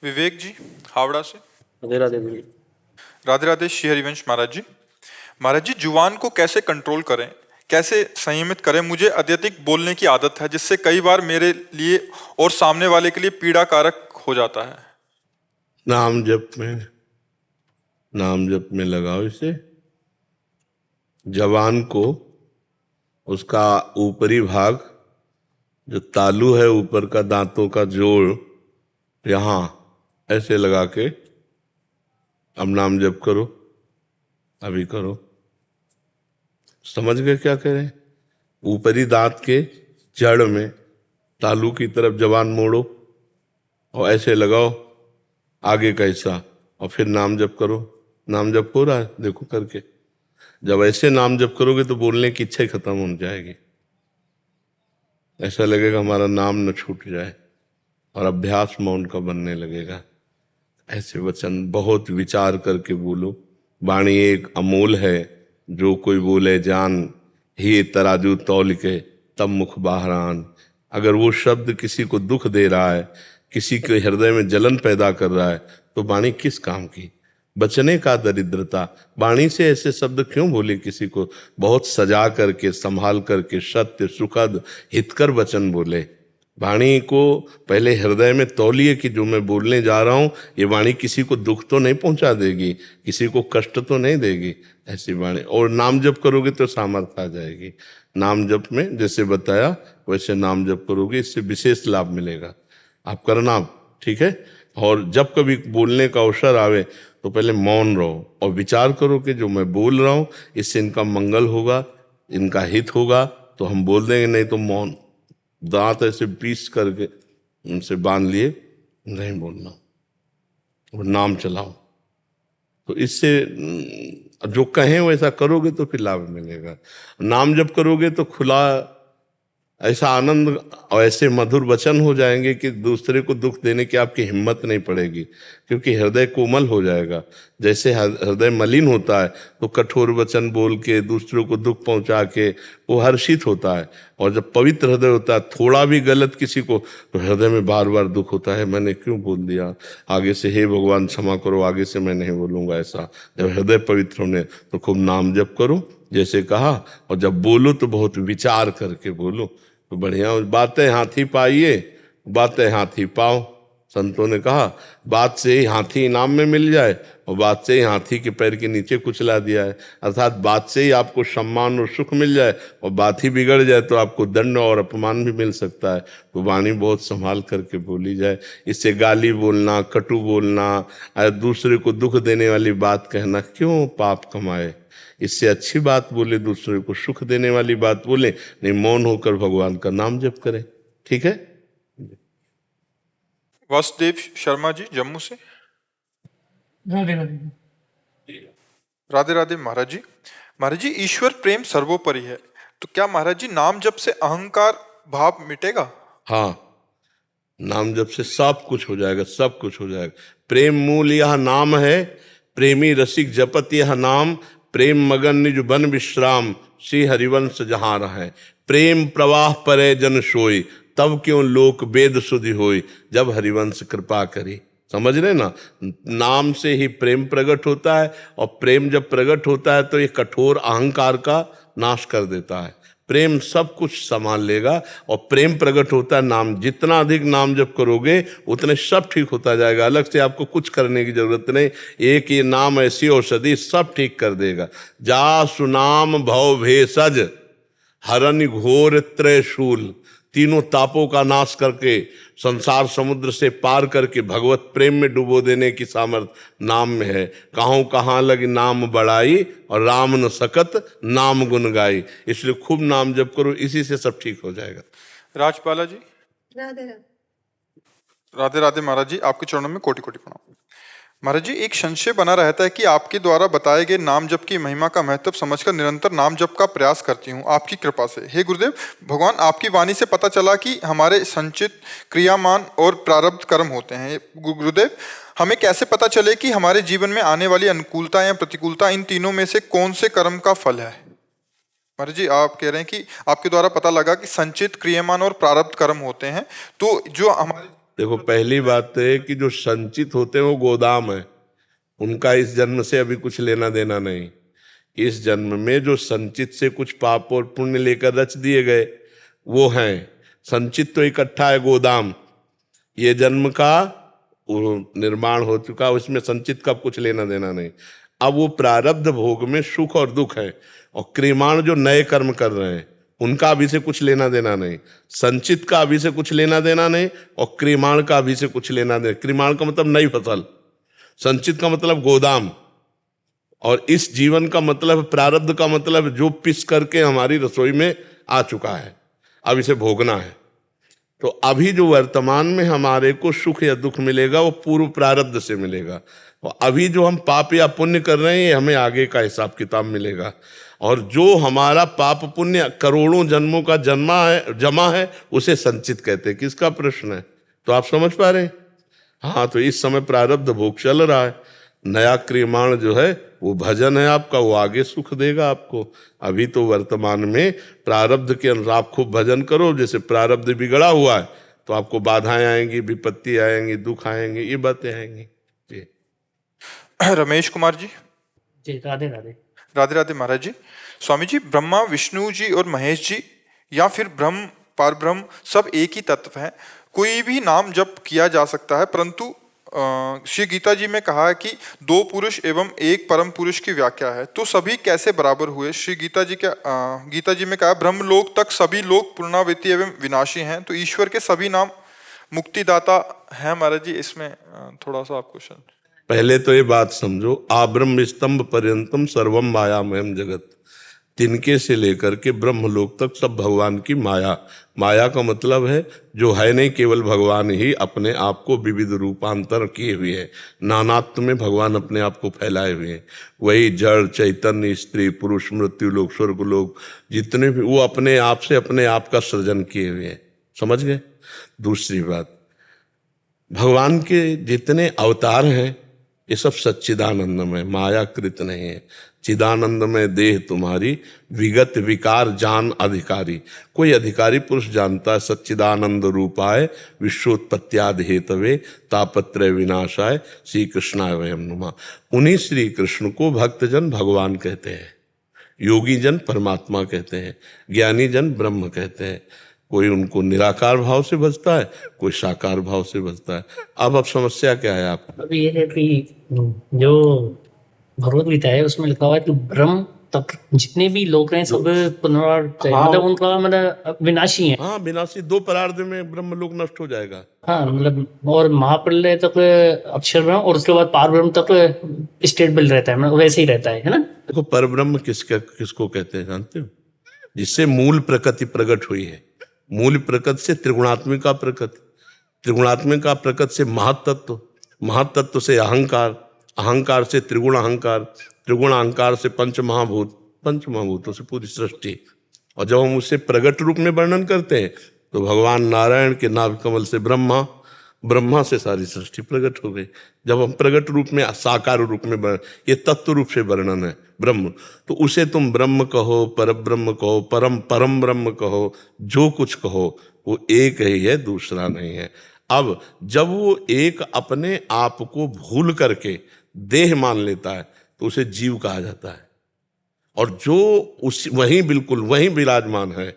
विवेक जी, हावड़ा से। राधे राधे गुरु। राधे राधे श्री हरिवंश महाराज जी। महाराज जी, जुबान को कैसे कंट्रोल करें, कैसे संयमित करें? मुझे अत्यधिक बोलने की आदत है, जिससे कई बार मेरे लिए और सामने वाले के लिए पीड़ाकारक हो जाता है। नाम जप में लगाओ इसे। जबान को, उसका ऊपरी भाग जो तालू है, ऊपर का दांतों का जोड़, यहां ऐसे लगा के अब नाम जप करो। अभी करो। समझ गए क्या कह रहे हैं? ऊपरी दांत के जड़ में तालू की तरफ जबान मोड़ो और ऐसे लगाओ आगे का हिस्सा, और फिर नाम जप करो। नाम जप हो रहा है, देखो करके। जब ऐसे नाम जप करोगे तो बोलने की इच्छा ही खत्म हो जाएगी। ऐसा लगेगा हमारा नाम न छूट जाए, और अभ्यास मौन का बनने लगेगा। ऐसे वचन बहुत विचार करके बोलो। वाणी एक अमोल है, जो कोई बोले जान, ही तराजू तौल के तब मुख बाहरान। अगर वो शब्द किसी को दुख दे रहा है, किसी के हृदय में जलन पैदा कर रहा है, तो वाणी किस काम की? बचने का दरिद्रता। वाणी से ऐसे शब्द क्यों बोले? किसी को बहुत सजा करके, संभाल करके, सत्य, सुखद, हितकर वचन बोले। वाणी को पहले हृदय में तौलिए कि जो मैं बोलने जा रहा हूं, ये वाणी किसी को दुख तो नहीं पहुंचा देगी, किसी को कष्ट तो नहीं देगी। ऐसी वाणी। और नाम जप करोगे तो सामर्थ्य आ जाएगी। नाम जप में जैसे बताया वैसे नाम जप करोगे, इससे विशेष लाभ मिलेगा। आप करना, ठीक है? और जब कभी बोलने का अवसर आवे तो पहले मौन रहो और विचार करो कि जो मैं बोल रहा हूं इससे इनका मंगल होगा, इनका हित होगा तो हम बोल देंगे, नहीं तो मौन, दांत ऐसे पीस करके उनसे बांध लिए, नहीं बोलना, और नाम चलाओ। तो इससे जो कहें वैसा करोगे तो फिर लाभ मिलेगा। नाम जब करोगे तो खुला ऐसा आनंद और ऐसे मधुर वचन हो जाएंगे कि दूसरे को दुख देने की आपकी हिम्मत नहीं पड़ेगी, क्योंकि हृदय कोमल हो जाएगा। जैसे हृदय मलिन होता है तो कठोर वचन बोल के दूसरों को दुख पहुंचा के वो हर्षित होता है, और जब पवित्र हृदय होता है, थोड़ा भी गलत किसी को तो हृदय में बार बार दुख होता है, मैंने क्यों बोल दिया, आगे से हे भगवान क्षमा करो, आगे से मैं नहीं बोलूँगा ऐसा। जब हृदय पवित्र होने तो खूब नाम जप करो जैसे कहा, और जब बोलो तो बहुत विचार करके बोलो, तो बढ़िया। बातें हाथी पाइए, बातें हाथी पाओ। संतों ने कहा बात से ही हाथी इनाम में मिल जाए, और बात से ही हाथी के पैर के नीचे कुचला दिया है। अर्थात बात से ही आपको सम्मान और सुख मिल जाए, और बात ही बिगड़ जाए तो आपको दंड और अपमान भी मिल सकता है। तो वाणी बहुत संभाल करके बोली जाए। इससे गाली बोलना, कटु बोलना, दूसरे को दुख देने वाली बात कहना क्यों पाप कमाए? इससे अच्छी बात बोले, दूसरे को सुख देने वाली बात बोले, नहीं मौन होकर भगवान का नाम जप करें। ठीक है? वासुदेव शर्मा जी, जम्मू से। राधे राधे। राधे राधे महाराज जी। महाराज जी, ईश्वर प्रेम सर्वोपरि है, तो क्या महाराज जी नाम जप से अहंकार भाव मिटेगा? हाँ, नाम जप से सब कुछ हो जाएगा, सब कुछ हो जाएगा। प्रेम मूल यह नाम है, प्रेमी रसिक जपत यह नाम, प्रेम मगन निज बन विश्राम, श्री हरिवंश जहाँ रहे। प्रेम प्रवाह परे जन सोई, तब क्यों लोक वेद सुधि होई, जब हरिवंश कृपा करी। समझ रहे ना? नाम से ही प्रेम प्रकट होता है, और प्रेम जब प्रकट होता है तो ये कठोर अहंकार का नाश कर देता है। प्रेम सब कुछ संभाल लेगा, और प्रेम प्रकट होता है नाम। जितना अधिक नाम जप करोगे उतने सब ठीक होता जाएगा। अलग से आपको कुछ करने की जरूरत नहीं। एक ये नाम ऐसी औषधि सब ठीक कर देगा। जा सुनाम भव भेषज, हरन घोर त्रयशूल। तीनों तापों का नाश करके, संसार समुद्र से पार करके भगवत प्रेम में डुबो देने की सामर्थ्य नाम में है। कहाँ कहाँ लगी नाम बढ़ाई, और राम न सकत नाम गुन गाई। इसलिए खूब नाम जप करो, इसी से सब ठीक हो जाएगा। राजपाला जी। राधे राधे। राधे राधे महाराज जी, आपके चरणों में कोटि कोटि प्रणाम। महाराज जी, एक संशय बना रहता है कि आपके द्वारा बताए गए नाम जप की महिमा का महत्व समझकर निरंतर नाम जप का प्रयास करती हूँ आपकी कृपा से। हे गुरुदेव भगवान, आपकी वाणी से पता चला कि हमारे संचित क्रियामान और प्रारब्ध कर्म होते हैं। गुरुदेव, हमें कैसे पता चले कि हमारे जीवन में आने वाली अनुकूलता या प्रतिकूलता इन तीनों में से कौन से कर्म का फल है? महाराज जी, आप कह रहे हैं कि आपके द्वारा पता लगा कि संचित क्रियामान और प्रारब्ध कर्म होते हैं, तो जो हमारे देखो, पहली बात तो है कि जो संचित होते हैं वो गोदाम है, उनका इस जन्म से अभी कुछ लेना देना नहीं। इस जन्म में जो संचित से कुछ पाप और पुण्य लेकर रच दिए गए वो हैं। संचित तो इकट्ठा है गोदाम, ये जन्म का वो निर्माण हो चुका, उसमें संचित का कुछ लेना देना नहीं। अब वो प्रारब्ध भोग में सुख और दुख है, और क्रियमाण जो नए कर्म कर रहे हैं उनका अभी से कुछ लेना देना नहीं। संचित का अभी से कुछ लेना देना नहीं, और क्रियमाण का अभी से कुछ लेना देना। क्रियमाण का मतलब नई फसल, संचित का मतलब गोदाम, और इस जीवन का मतलब प्रारब्ध का मतलब जो पिस करके हमारी रसोई में आ चुका है, अब इसे भोगना है। तो अभी जो वर्तमान में हमारे को सुख या दुख मिलेगा वो पूर्व प्रारब्ध से मिलेगा, और अभी जो हम पाप या पुण्य कर रहे हैं हमें आगे का हिसाब किताब मिलेगा। और जो हमारा पाप पुण्य करोड़ों जन्मों का जमा है उसे संचित कहते हैं। किसका प्रश्न है? तो आप समझ पा रहे हैं? हाँ, तो इस समय प्रारब्ध भोग चल रहा है। नया क्रियमाण जो है वो भजन है आपका, वो आगे सुख देगा आपको। अभी तो वर्तमान में प्रारब्ध के अनुसार आप खूब भजन करो। जैसे प्रारब्ध बिगड़ा हुआ है तो आपको बाधाएं आएंगी, विपत्ति आएंगी, दुख आएंगे, ये बातें आएंगी जी। रमेश कुमार जी। जी, राधे राधे। राधे राधे महाराज जी। स्वामी जी, ब्रह्मा, विष्णु जी और महेश जी या फिर ब्रह्म, पारब्रह्म सब एक ही तत्व हैं। कोई भी नाम जप किया जा सकता है, परंतु श्री गीता जी में कहा है कि दो पुरुष एवं एक परम पुरुष की व्याख्या है, तो सभी कैसे बराबर हुए? श्री गीता जी में कहा ब्रह्मलोक तक सभी लोग पुनरावृत्ति एवं विनाशी हैं, तो ईश्वर के सभी नाम मुक्तिदाता है महाराज जी। इसमें थोड़ा सा आप क्वेश्चन। पहले तो ये बात समझो, आब्रह्म स्तंभ पर्यंतम सर्वम मायामयम जगत, तिनके से लेकर के ब्रह्मलोक तक सब भगवान की माया। माया का मतलब है जो है नहीं, केवल भगवान ही अपने आप को विविध रूपांतर किए हुए हैं। नानात्व में भगवान अपने आप को फैलाए हुए हैं। वही जड़, चैतन्य, स्त्री, पुरुष, मृत्यु लोक, स्वर्ग लोक, जितने भी वो अपने आप से अपने आप का सृजन किए हुए हैं। समझ गए? दूसरी बात, भगवान के जितने अवतार हैं ये सब सच्चिदानंदमय, मायाकृत नहीं है। चिदानंदमय देह तुम्हारी, विगत विकार जान अधिकारी। कोई अधिकारी पुरुष जानता है सच्चिदानंद रूपाय, विश्वोत्पत्त्यादि हेतवे, तापत्रय विनाशाय, श्री कृष्णाय वयम नुमा। उन्हीं श्री कृष्ण को भक्तजन भगवान कहते हैं, योगी जन परमात्मा कहते हैं, ज्ञानी जन ब्रह्म कहते हैं। कोई उनको निराकार भाव से भजता है, कोई साकार भाव से भजता है। अब समस्या क्या है आप? अब ये है कि जो भगवत गीता है उसमें लिखा हुआ है कि ब्रह्म तक जितने भी लोग हैं सब पुनरावृत्ति, हाँ। मतलब उनका मतलब विनाशी है। हाँ, विनाशी। दो परार्ध में ब्रह्मलोक नष्ट हो जाएगा। हाँ, मतलब और महाप्रलय तक अक्षर ब्रह्म, और उसके बाद पार ब्रह्म तक स्टेबल रहता है, मतलब वैसे ही रहता है ना। देखो, परब्रह्म किसको कहते हैं जानते हो? जिससे मूल प्रकृति प्रकट हुई है। मूल प्रकृति से त्रिगुणात्मिका प्रकृति, त्रिगुणात्मिका प्रकृति से महत्तत्व, महत्तत्व से अहंकार, अहंकार से त्रिगुण अहंकार, त्रिगुण अहंकार से पंच महाभूत, पंच महाभूतों से पूरी सृष्टि। और जब हम उसे प्रगट रूप में वर्णन करते हैं तो भगवान नारायण के नाभ कमल से ब्रह्मा, ब्रह्मा से सारी सृष्टि प्रकट हो गई। जब हम प्रगट रूप में, साकार रूप में, ये तत्व रूप से वर्णन है ब्रह्म, तो उसे तुम ब्रह्म कहो, पर ब्रह्म कहो, परम ब्रह्म कहो, जो कुछ कहो, वो एक ही है, दूसरा नहीं है। अब जब वो एक अपने आप को भूल करके देह मान लेता है तो उसे जीव कहा जाता है। और जो उस वहीं बिल्कुल वहीं विराजमान है,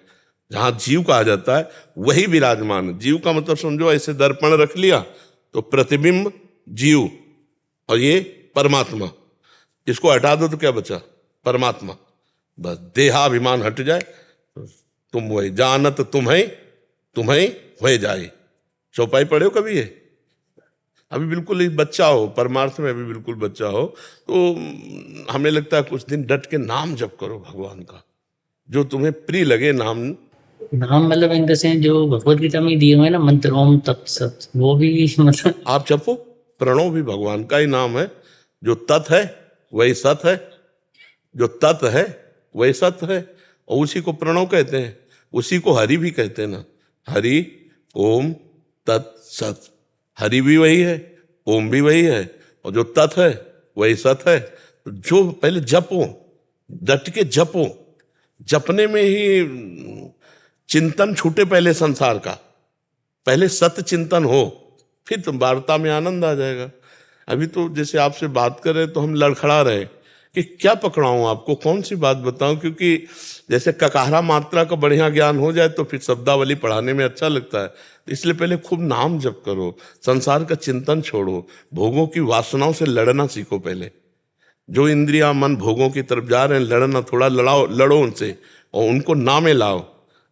जहां जीव कहा जाता है वही विराजमान है। जीव का मतलब समझो, ऐसे दर्पण रख लिया तो प्रतिबिंब जीव और ये परमात्मा, इसको हटा दो तो क्या बचा? परमात्मा। बस देहाभिमान हट जाए तो तुम वही, जानत तुम्हें हो जाए। चौपाई पढ़े हो कभी? ये अभी बिल्कुल बच्चा हो, परमार्थ में अभी बिल्कुल बच्चा हो, तो हमें लगता है कुछ दिन डट के नाम जप करो भगवान का, जो तुम्हें प्रिय लगे। नाम मतलब इन से जो भगवत गीता में दिए हुए हैं ना मंत्र, ओम तत्सत, वो भी मतलब आप जपो। प्रणव भी भगवान का ही नाम है। जो तत् है वही सत है, जो तत् है वही सत है, और उसी को प्रणव कहते हैं। उसी को हरि भी कहते हैं ना, हरि ओम तत्सत। हरि भी वही है, ओम भी वही है, और जो तत् है वही सत है। तो जो पहले जपो, डट के जपो। जपने में ही चिंतन छूटे पहले संसार का, पहले सत्य चिंतन हो, फिर तो वार्ता में आनंद आ जाएगा। अभी तो जैसे आपसे बात कर रहे तो हम लड़खड़ा रहे कि क्या पकड़ाऊं आपको, कौन सी बात बताऊं, क्योंकि जैसे ककारा मात्रा का बढ़िया ज्ञान हो जाए तो फिर शब्दावली पढ़ाने में अच्छा लगता है। तो इसलिए पहले खूब नाम जप करो, संसार का चिंतन छोड़ो, भोगों की वासनाओं से लड़ना सीखो। पहले जो इंद्रियां मन भोगों की तरफ जा रहे हैं, लड़ना, थोड़ा लड़ो उनसे और उनको ना में लाओ,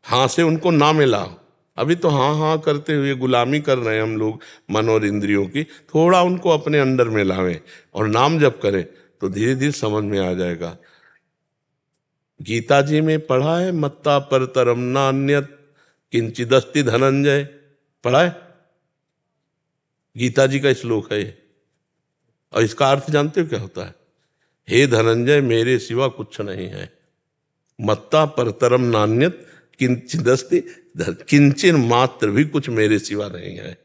हाँ से उनको ना में लाओ। अभी तो हाँ हाँ करते हुए गुलामी कर रहे हैं हम लोग मन और इंद्रियों की, थोड़ा उनको अपने अंडर में लावें और नाम जप करें तो धीरे धीरे समझ में आ जाएगा। गीता जी में पढ़ा है, मत्ता परतरम नान्यत किंचिदस्ति धनंजय, पढ़ा है, गीता जी का श्लोक है ये। और इसका अर्थ जानते हो क्या होता है? हे धनंजय, मेरे सिवा कुछ नहीं है। मत्ता परतरम नान्यत किंचिदस्ति, किंचन मात्र भी कुछ मेरे सिवा नहीं है।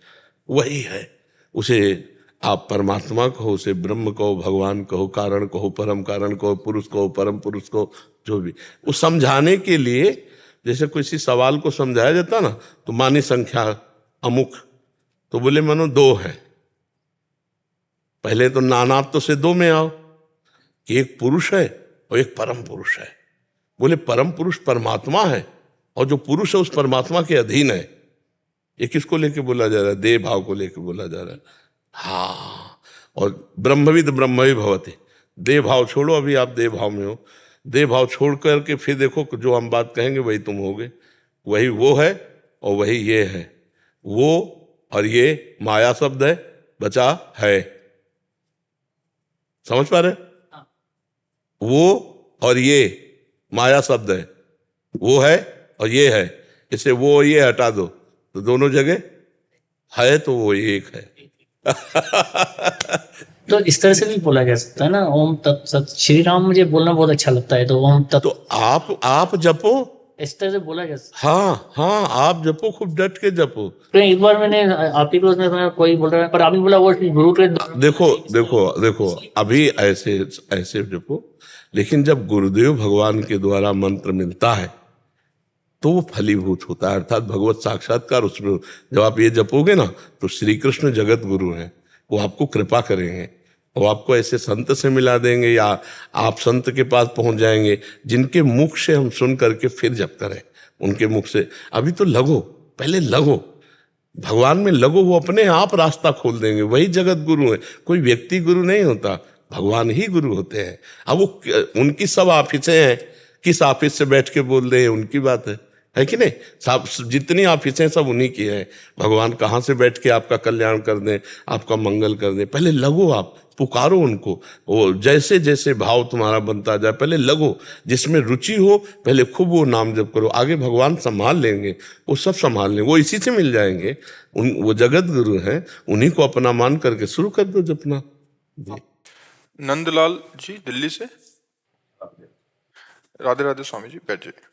वही है, उसे आप परमात्मा कहो, उसे ब्रह्म कहो, भगवान कहो, कारण कहो, परम कारण कहो, पुरुष कहो, परम पुरुष कहो, जो भी। उस समझाने के लिए जैसे किसी सवाल को समझाया जाता ना, तो मानी संख्या अमुक, तो बोले मानो 2 है। पहले तो नानात्व से 2 में आओ कि एक पुरुष है और एक परम पुरुष है। बोले परम पुरुष परमात्मा है और जो पुरुष है उस परमात्मा के अधीन है। ये किसको लेके बोला जा रहा है? देह भाव को लेके बोला जा रहा है। हाँ, और ब्रह्मविद ब्रह्मवि भवति, देह भाव छोड़ो, अभी आप देह भाव में हो, देह भाव छोड़ करके फिर देखो जो हम बात कहेंगे वही तुम होगे। वही वो है और वही ये है। वो और ये माया शब्द है, बचा है। समझ पा रहे? वो और ये माया शब्द है, वो है और ये है। इसे वो और ये हटा दो तो दोनों जगह है, तो वो एक है। तो इस तरह से भी बोला जा सकता है ना, ओम तत्सत। श्री राम मुझे बोलना बहुत अच्छा लगता है, तो ओम तत्, तो आप जपो, इस तरह से बोला जा सकता हाँ हाँ, आप जपो, खूब डट के जपो। है। एक बार मैंने आपके पास में सुना, कोई बोल रहा है, पर आपने बोला वो गुरु के देखो देखो देखो, अभी ऐसे ऐसे जपो, लेकिन जब गुरुदेव भगवान के द्वारा मंत्र मिलता है तो वो फलीभूत होता है, अर्थात भगवत साक्षात्कार उसमें। जब आप ये जपोगे ना तो श्री कृष्ण जगत गुरु हैं, वो आपको कृपा करेंगे, वो आपको ऐसे संत से मिला देंगे या आप संत के पास पहुंच जाएंगे जिनके मुख से हम सुन करके फिर जप करें, उनके मुख से। अभी तो लगो, पहले लगो, भगवान में लगो, वो अपने आप रास्ता खोल देंगे। वही जगत गुरु है, कोई व्यक्ति गुरु नहीं होता, भगवान ही गुरु होते हैं। अब वो उनकी सब ऑफिसें हैं, किस ऑफिस से बैठ के बोल रहे हैं उनकी बात है कि नहीं? सब जितनी ऑफिसें सब उन्हीं की हैं। भगवान कहाँ से बैठ के आपका कल्याण कर दें, आपका मंगल कर दें। पहले लगो, आप पुकारो उनको, वो जैसे जैसे भाव तुम्हारा बनता जाए पहले लगो, जिसमें रुचि हो पहले खूब वो नाम जप करो, आगे भगवान संभाल लेंगे, वो सब संभाल लेंगे, वो इसी से मिल जाएंगे। वो जगत गुरु हैं, उन्हीं को अपना मान करके शुरू कर दो जपना। नंदलाल जी दिल्ली से। राधे राधे स्वामी जी, बैठ जाइए।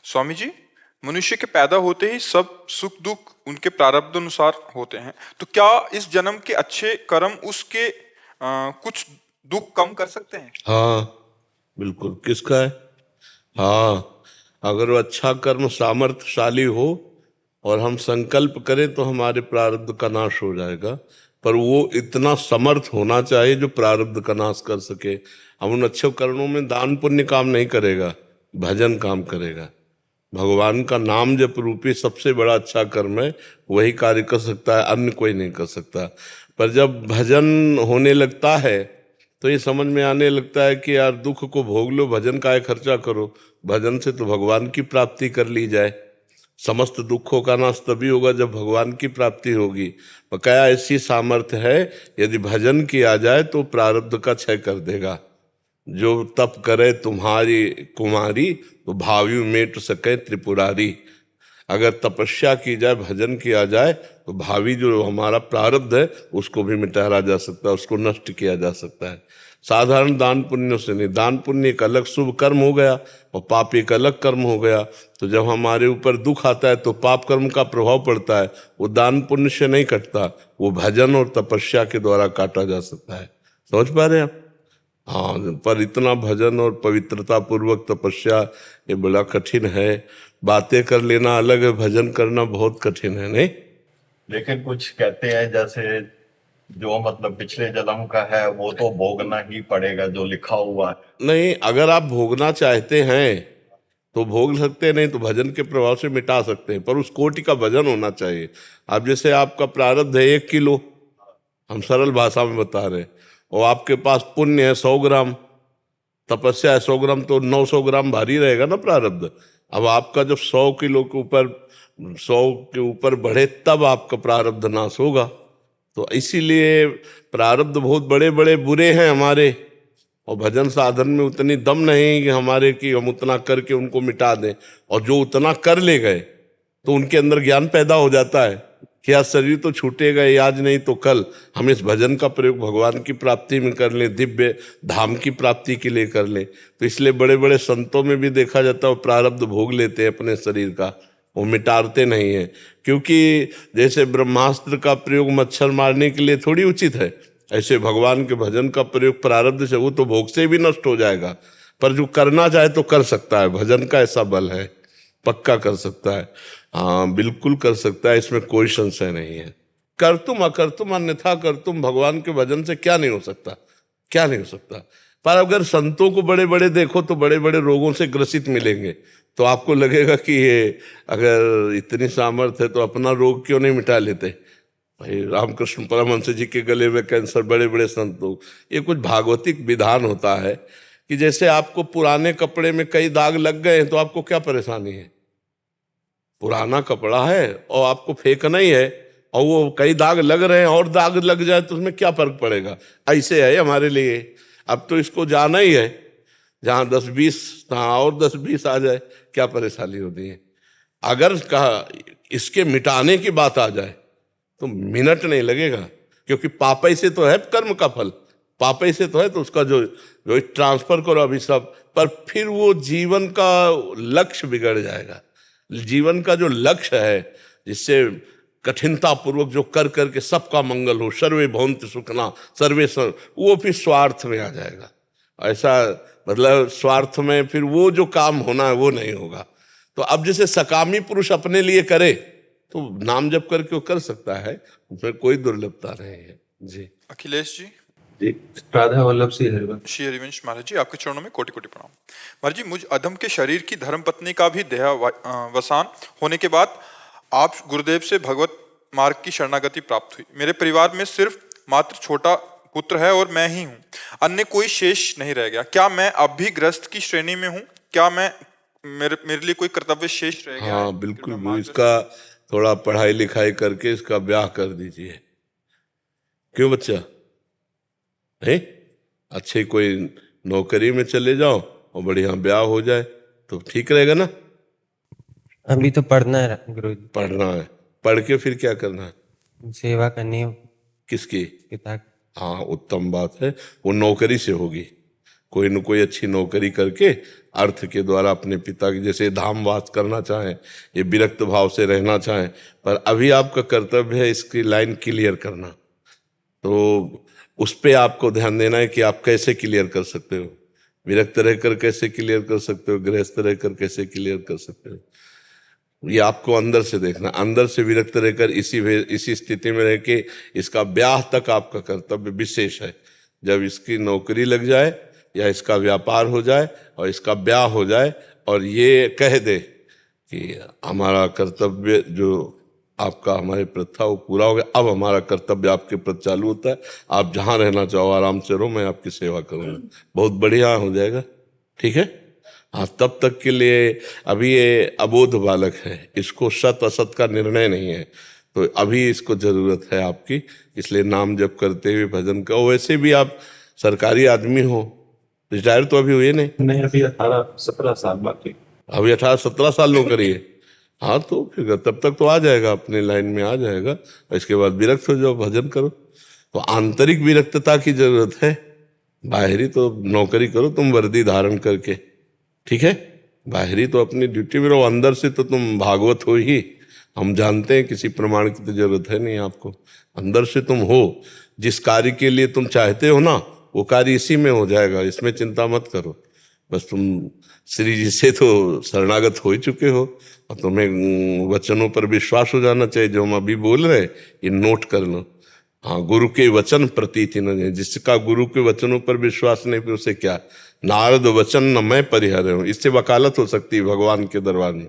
स्वामी जी, मनुष्य के पैदा होते ही सब सुख दुख उनके प्रारब्ध अनुसार होते हैं, तो क्या इस जन्म के अच्छे कर्म उसके कुछ दुख कम कर सकते हैं? हाँ बिल्कुल, किसका है? हाँ, अगर वो अच्छा कर्म सामर्थ्यशाली हो और हम संकल्प करें तो हमारे प्रारब्ध का नाश हो जाएगा, पर वो इतना समर्थ होना चाहिए जो प्रारब्ध का नाश कर सके। हम उन अच्छे कर्मों में दान पुण्य काम नहीं करेगा, भजन काम करेगा। भगवान का नाम जप रूपी सबसे बड़ा अच्छा कर्म है, वही कार्य कर सकता है, अन्य कोई नहीं कर सकता। पर जब भजन होने लगता है तो ये समझ में आने लगता है कि यार दुख को भोग लो, भजन का खर्चा करो, भजन से तो भगवान की प्राप्ति कर ली जाए। समस्त दुखों का नाश तभी होगा जब भगवान की प्राप्ति होगी। बकाया ऐसी सामर्थ्य है, यदि भजन किया जाए तो प्रारब्ध का क्षय कर देगा। जो तप करे तुम्हारी कुमारी, तो भावी मेट सके त्रिपुरारी। अगर तपस्या की जाए, भजन किया जाए, तो भावी जो हमारा प्रारब्ध है उसको भी मिटाया जा सकता है, उसको नष्ट किया जा सकता है। साधारण दान पुण्यों से नहीं, दान पुण्य एक अलग शुभ कर्म हो गया और पाप एक अलग कर्म हो गया। तो जब हमारे ऊपर दुख आता है तो पाप कर्म का प्रभाव पड़ता है, वो दान पुण्य से नहीं कटता, वो भजन और तपस्या के द्वारा काटा जा सकता है। समझ पा रहे हैं आप? हाँ, पर इतना भजन और पवित्रता पूर्वक तपस्या ये बड़ा कठिन है। बातें कर लेना अलग है, भजन करना बहुत कठिन है, नहीं? लेकिन कुछ कहते हैं जैसे जो मतलब पिछले जन्म का है वो तो भोगना ही पड़ेगा जो लिखा हुआ है। नहीं, अगर आप भोगना चाहते हैं तो भोग सकते हैं, नहीं तो भजन के प्रभाव से मिटा सकते हैं, पर उस कोटि का भजन होना चाहिए। अब जैसे आपका प्रारब्ध है 1 किलो, हम सरल भाषा में बता रहे हैं, और आपके पास पुण्य है 100 ग्राम, तपस्या है 100 ग्राम, तो 900 ग्राम भारी रहेगा ना प्रारब्ध। अब आपका जब 100 किलो के ऊपर 100 के ऊपर बढ़े तब आपका प्रारब्ध नाश होगा। तो इसीलिए प्रारब्ध बहुत बड़े बड़े बुरे हैं हमारे, और भजन साधन में उतनी दम नहीं कि हमारे कि हम उतना करके उनको मिटा दें। और जो उतना कर ले गए तो उनके अंदर ज्ञान पैदा हो जाता है कि आज शरीर तो छूटेगा ही, आज नहीं तो कल, हम इस भजन का प्रयोग भगवान की प्राप्ति में कर लें, दिव्य धाम की प्राप्ति के लिए कर लें। तो इसलिए बड़े बड़े संतों में भी देखा जाता है वो प्रारब्ध भोग लेते हैं अपने शरीर का, वो मिटाते नहीं हैं। क्योंकि जैसे ब्रह्मास्त्र का प्रयोग मच्छर मारने के लिए थोड़ी उचित है, ऐसे भगवान के भजन का प्रयोग प्रारब्ध से, वो तो भोग से भी नष्ट हो जाएगा, पर जो करना चाहे तो कर सकता है। भजन का ऐसा बल है, पक्का कर सकता है, हाँ बिल्कुल कर सकता है, इसमें कोई संशय नहीं है। कर तुम अकर तुम अन्यथा कर तुम, भगवान के भजन से क्या नहीं हो सकता, क्या नहीं हो सकता। पर अगर संतों को बड़े बड़े देखो तो बड़े बड़े रोगों से ग्रसित मिलेंगे, तो आपको लगेगा कि ये अगर इतनी सामर्थ्य है तो अपना रोग क्यों नहीं मिटा लेते। भाई रामकृष्ण परमहंस जी के गले में कैंसर, बड़े बड़े संतों, ये कुछ भागवतिक विधान होता है कि जैसे आपको पुराने कपड़े में कई दाग लग गए हैं तो आपको क्या परेशानी है। पुराना कपड़ा है और आपको फेंकना ही है, और वो कई दाग लग रहे हैं और दाग लग जाए तो उसमें क्या फर्क पड़ेगा। ऐसे है हमारे लिए, अब तो इसको जाना ही है, जहाँ 10-20 तहाँ और 10-20 आ जाए, क्या परेशानी होती है। अगर कहा इसके मिटाने की बात आ जाए तो मिनट नहीं लगेगा, क्योंकि पापई से तो है कर्म का फल, पापई से तो है, तो उसका जो जो ट्रांसफर करो अभी सब, पर फिर वो जीवन का लक्ष्य बिगड़ जाएगा। जीवन का जो लक्ष्य है, जिससे कठिनता पूर्वक जो कर करके सबका मंगल हो, सर्वे भवन्तु सुखिनः सर्वे वो फिर स्वार्थ में आ जाएगा। ऐसा मतलब स्वार्थ में फिर वो जो काम होना है वो नहीं होगा। तो अब जैसे सकामी पुरुष अपने लिए करे तो नाम जप करके वो कर सकता है, उसमें कोई दुर्लभता नहीं है जी। अखिलेश जी। जी, राधा वल्लभ सिंह हरिवंश। श्री हरिवंश महाराज जी, आपके चरणों में कोटि कोटि प्रणाम। महाराज जी, मुझ अधम के शरीर की धर्मपत्नी का भी देहावसान होने के बाद आप गुरुदेव से भगवत मार्ग की शरणागति प्राप्त हुई। मेरे परिवार में सिर्फ मात्र छोटा पुत्र है और मैं ही हूँ, अन्य कोई शेष नहीं रह गया। क्या मैं अब भी ग्रस्त की श्रेणी में हूँ? क्या मैं मेरे लिए कोई कर्तव्य शेष रह गया? हाँ बिल्कुल, इसका थोड़ा पढ़ाई लिखाई करके इसका ब्याह कर दीजिए। क्यों बच्चा, नहीं अच्छे कोई नौकरी में चले जाओ और बढ़िया ब्याह हो जाए तो ठीक रहेगा ना। अभी तो पढ़ना है गुरुजी। पढ़ना है, पढ़ के फिर क्या करना है? सेवा करनी है किसकी? पिता की। हाँ उत्तम बात है, वो नौकरी से होगी, कोई न कोई अच्छी नौकरी करके अर्थ के द्वारा अपने पिता की, जैसे धामवास करना चाहें, ये विरक्त भाव से रहना चाहें, पर अभी आपका कर्तव्य है इसकी लाइन क्लियर करना। तो उस पे आपको ध्यान देना है कि आप कैसे क्लियर कर सकते हो, विरक्त रहकर कैसे क्लियर कर सकते हो, गृहस्थ रहकर कैसे क्लियर कर सकते हो, ये आपको अंदर से देखना। अंदर से विरक्त रहकर इसी स्थिति में रह के इसका ब्याह तक आपका कर्तव्य विशेष है। जब इसकी नौकरी लग जाए या इसका व्यापार हो जाए और इसका ब्याह हो जाए और ये कह दे कि हमारा कर्तव्य जो आपका हमारे प्रथा वो पूरा हो गया, अब हमारा कर्तव्य आपके प्रति चालू होता है, आप जहाँ रहना चाहो आराम से रहो, मैं आपकी सेवा करूँगा, बहुत बढ़िया हो जाएगा। ठीक है, हाँ तब तक के लिए अभी ये अबोध बालक है, इसको सत असत का निर्णय नहीं है, तो अभी इसको जरूरत है आपकी, इसलिए नाम जप करते हुए भजन का। वैसे भी आप सरकारी आदमी हो, रिटायर तो अभी हुए नहीं, अभी 18-17 साल बाकी। अभी 18-17 साल नौकरी है। हाँ तो फिर तब तक तो आ जाएगा, अपने लाइन में आ जाएगा, इसके बाद विरक्त हो जाओ, भजन करो। तो आंतरिक विरक्तता की जरूरत है, बाहरी तो नौकरी करो तुम वर्दी धारण करके, ठीक है, बाहरी तो अपनी ड्यूटी में रहो, अंदर से तो तुम भागवत हो ही, हम जानते हैं, किसी प्रमाण की तो जरूरत है नहीं आपको, अंदर से तुम हो, जिस कार्य के लिए तुम चाहते हो ना वो कार्य इसी में हो जाएगा, इसमें चिंता मत करो। बस तुम श्री जी से तो शरणागत हो ही चुके हो और तुम्हें वचनों पर विश्वास हो जाना चाहिए। जो हम अभी बोल रहे हैं ये नोट कर लो। हाँ, गुरु के वचन प्रतीति न जाए। जिसका गुरु के वचनों पर विश्वास नहीं, फिर उसे क्या। नारद वचन न मैं परिहर हूँ, इससे वकालत हो सकती है भगवान के दरबार में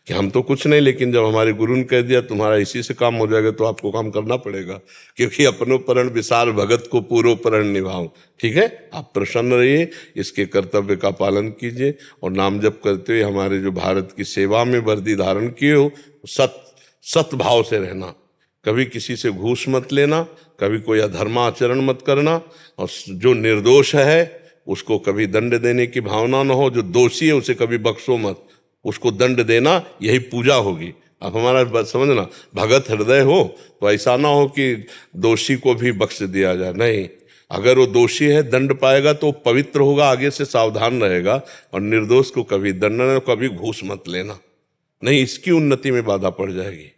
कि हम तो कुछ नहीं, लेकिन जब हमारे गुरु ने कह दिया तुम्हारा इसी से काम हो जाएगा तो आपको काम करना पड़ेगा, क्योंकि अपनो परण विसार भगत को पूर्व परण निभाऊं। ठीक है, आप प्रसन्न रहिए, इसके कर्तव्य का पालन कीजिए और नाम जप करते हुए हमारे जो भारत की सेवा में वर्दी धारण किए हो, सत भाव से रहना। कभी किसी से घूस मत लेना, कभी कोई अधर्माचरण मत करना, और जो निर्दोष है उसको कभी दंड देने की भावना न हो। जो दोषी है उसे कभी बख्शो मत, उसको दंड देना यही पूजा होगी। अब हमारा बात समझना, भगत हृदय हो तो ऐसा ना हो कि दोषी को भी बख्श दिया जाए, नहीं। अगर वो दोषी है दंड पाएगा तो पवित्र होगा, आगे से सावधान रहेगा, और निर्दोष को कभी दंड न, कभी घूस मत लेना, नहीं इसकी उन्नति में बाधा पड़ जाएगी।